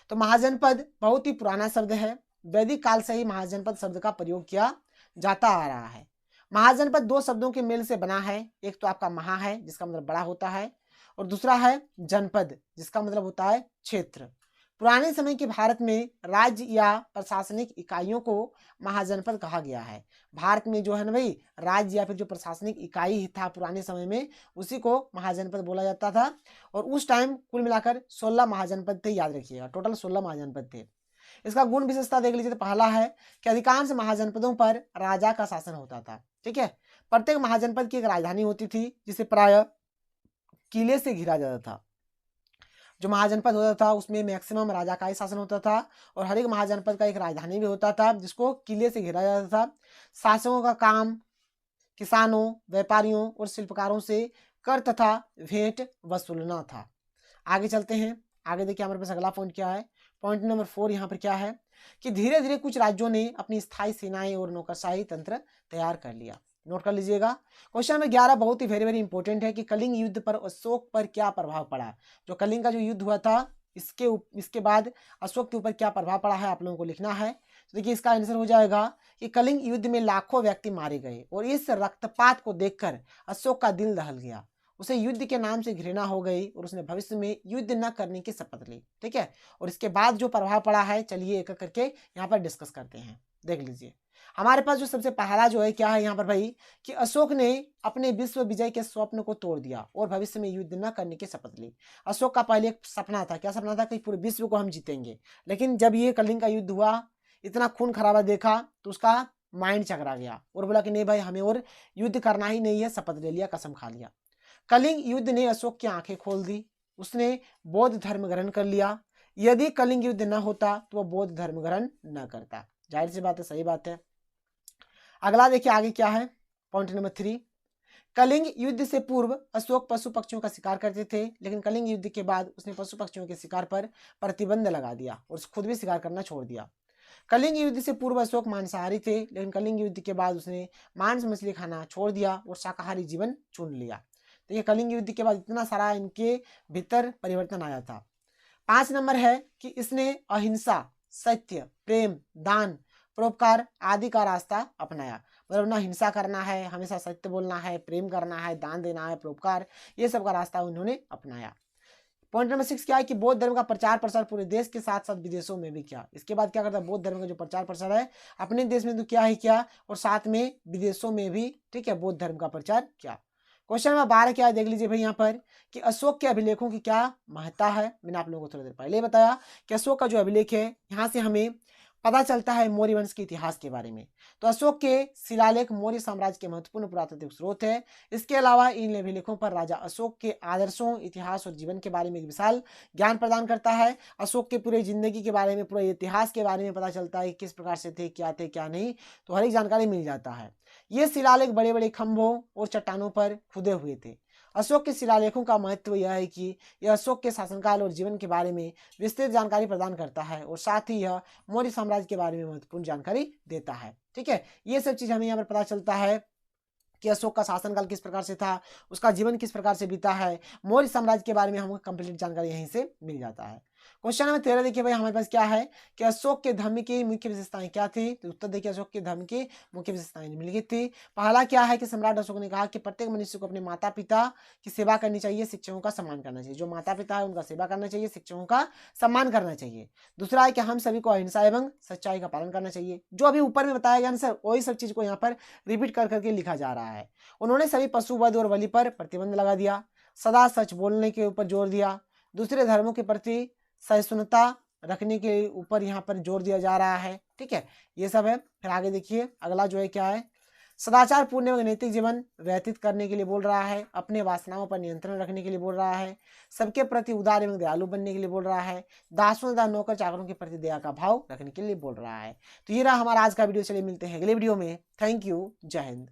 तो महाजनपद बहुत ही पुराना शब्द है। वैदिक काल से ही महाजनपद शब्द का प्रयोग किया जाता आ रहा है। महाजनपद 2 शब्दों के मेल से बना है। एक तो आपका महा है जिसका मतलब बड़ा होता है, और दूसरा है जनपद जिसका मतलब होता है क्षेत्र। पुराने समय के भारत में राज्य या प्रशासनिक इकाइयों को महाजनपद कहा गया है। भारत में जो है ना भाई, राज्य या फिर जो प्रशासनिक इकाई था पुराने समय में, उसी को महाजनपद बोला जाता था। और उस टाइम कुल मिलाकर 16 महाजनपद थे, याद रखिएगा, टोटल 16 महाजनपद थे। इसका गुण विशेषता देख लीजिए तो पहला है कि अधिकांश महाजनपदों पर राजा का शासन होता था। ठीक है, प्रत्येक महाजनपद की एक राजधानी होती थी जिसे प्राय किले से घिरा जाता था। जो महाजनपद होता था उसमें मैक्सिमम राजा का ही शासन होता था, और हर एक महाजनपद का एक राजधानी भी होता था जिसको किले से घेरा जाता था। शासकों का काम किसानों, व्यापारियों और शिल्पकारों से कर तथा भेंट वसूलना था। आगे चलते हैं। आगे देखिए हमारे पास अगला पॉइंट क्या है। पॉइंट नंबर 4 यहाँ पर क्या है कि धीरे धीरे कुछ राज्यों ने अपनी स्थायी सेनाएं और नौकरशाही तंत्र तैयार कर लिया। नोट कर लीजिएगा। क्वेश्चन नंबर 11 बहुत ही वेरी वेरी इंपॉर्टेंट है कि कलिंग युद्ध पर अशोक पर क्या प्रभाव पड़ा। जो कलिंग का जो युद्ध हुआ था इसके बाद अशोक के ऊपर क्या प्रभाव पड़ा है आप लोगों को लिखना है। तो देखिए इसका आंसर हो जाएगा कि कलिंग युद्ध में लाखों व्यक्ति मारे गए और इस रक्तपात को देखकर अशोक का दिल दहल गया। उसे युद्ध के नाम से घृणा हो गई और उसने भविष्य में युद्ध न करने की शपथ ली। ठीक है, और इसके बाद जो प्रभाव पड़ा है चलिए एक एक करके यहाँ पर डिस्कस करते हैं। देख लीजिए हमारे पास जो सबसे पहला जो है क्या है यहाँ पर भाई कि अशोक ने अपने विश्व विजय के स्वप्न को तोड़ दिया और भविष्य में युद्ध न करने की शपथ ली। अशोक का पहले एक सपना था। क्या सपना था? कि पूरे विश्व को हम जीतेंगे। लेकिन जब ये कलिंग का युद्ध हुआ, इतना खून खराबा देखा तो उसका माइंड चकरा गया और बोला कि नहीं भाई हमें और युद्ध करना ही नहीं है। शपथ ले लिया, कसम खा लिया। कलिंग युद्ध ने अशोक की आंखें खोल दी। उसने बौद्ध धर्म ग्रहण कर लिया। यदि कलिंग युद्ध न होता तो वह बौद्ध धर्म ग्रहण न करता। जाहिर सी बात है, सही बात है। अगला देखिए आगे क्या है। पॉइंट नंबर 3, कलिंग युद्ध से पूर्व अशोक पशु पक्षियों का शिकार करते थे, लेकिन कलिंग युद्ध के बाद उसने पशु पक्षियों के शिकार पर प्रतिबंध लगा दिया और खुद भी शिकार करना छोड़ दिया। कलिंग युद्ध से पूर्व अशोक मांसाहारी थे, लेकिन कलिंग युद्ध के बाद उसने मांस मछली खाना छोड़ दिया और शाकाहारी जीवन चुन लिया। देखिए कलिंग युद्ध के बाद इतना सारा इनके भीतर परिवर्तन आया था। 5 नंबर है कि इसने अहिंसा, सत्य, प्रेम, दान, परोपकार आदि का रास्ता अपनाया। मतलब ना हिंसा करना है, हमेशा सत्य बोलना है, प्रेम करना है, दान देना है, परोपकार, ये सब का रास्ता उन्होंने अपनाया। पॉइंट नंबर 6 क्या है कि बौद्ध धर्म का प्रचार प्रसार पूरे देश के साथ साथ विदेशों में भी किया। इसके बाद क्या करता है, बौद्ध धर्म का जो प्रचार प्रसार है अपने देश में तो क्या ही किया और साथ में विदेशों में भी, ठीक है, बौद्ध धर्म का प्रचार किया। क्वेश्चन नंबर 12 क्या है, देख लीजिए भाई यहाँ पर कि अशोक के अभिलेखों की क्या महत्ता है। मैंने आप लोगों को थोड़ी देर पहले बताया कि अशोक का जो अभिलेख है यहाँ से हमें पता चलता है मौर्य वंश के इतिहास के बारे में। तो अशोक के शिलालेख मौर्य साम्राज्य के महत्वपूर्ण पुरातात्विक स्रोत है। इसके अलावा इन अभिलेखों पर राजा अशोक के आदर्शों, इतिहास और जीवन के बारे में एक विशाल ज्ञान प्रदान करता है। अशोक के पूरे जिंदगी के बारे में, पूरे इतिहास के बारे में पता चलता है किस प्रकार से थे, क्या नहीं, तो हर एक जानकारी मिल जाता है। ये शिलालेख बड़े बड़े खंभों और चट्टानों पर खुदे हुए थे। अशोक के शिलालेखों का महत्व यह है कि यह अशोक के शासनकाल और जीवन के बारे में विस्तृत जानकारी प्रदान करता है और साथ ही यह मौर्य साम्राज्य के बारे में महत्वपूर्ण जानकारी देता है। ठीक है, ये सब चीज हमें यहाँ पर पता चलता है कि अशोक का शासनकाल किस प्रकार से था, उसका जीवन किस प्रकार से बीता है, मौर्य साम्राज्य के बारे में हमको कंप्लीट जानकारी यहीं से मिल जाता है। क्वेश्चन नंबर 13 देखिए भाई हमारे पास क्या है कि अशोक के धर्म की मुख्य विशेषताएं क्या थी। तो उत्तर देखिए अशोक के धर्म की मुख्य विशेषताएं निम्नलिखित थी। पहला क्या है कि सम्राट अशोक ने कहा कि प्रत्येक मनुष्य को अपने माता पिता की सेवा करनी चाहिए, शिक्षकों का सम्मान करना चाहिए। जो माता पिता है उनका सेवा करना चाहिए, शिक्षकों का सम्मान करना चाहिए। दूसरा है कि हम सभी को अहिंसा एवं सच्चाई का पालन करना चाहिए। जो अभी ऊपर में बताया गया आंसर वही सब चीज को यहाँ पर रिपीट कर करके लिखा जा रहा है। उन्होंने सभी पशुवध और बलि पर प्रतिबंध लगा दिया, सदा सच बोलने के ऊपर जोर दिया, दूसरे धर्मों के प्रति सहिष्णुता रखने के ऊपर यहाँ पर जोर दिया जा रहा है। ठीक है, ये सब है। फिर आगे देखिए अगला जो है क्या है, सदाचार पूर्ण एवं नैतिक जीवन व्यतीत करने के लिए बोल रहा है, अपने वासनाओं पर नियंत्रण रखने के लिए बोल रहा है, सबके प्रति उदार एवं दयालु बनने के लिए बोल रहा है, दासों तथा नौकर चाकरों के प्रति दया का भाव रखने के लिए बोल रहा है। तो ये रहा हमारा आज का वीडियो। चलिए मिलते हैं अगले वीडियो में। थैंक यू, जय हिंद।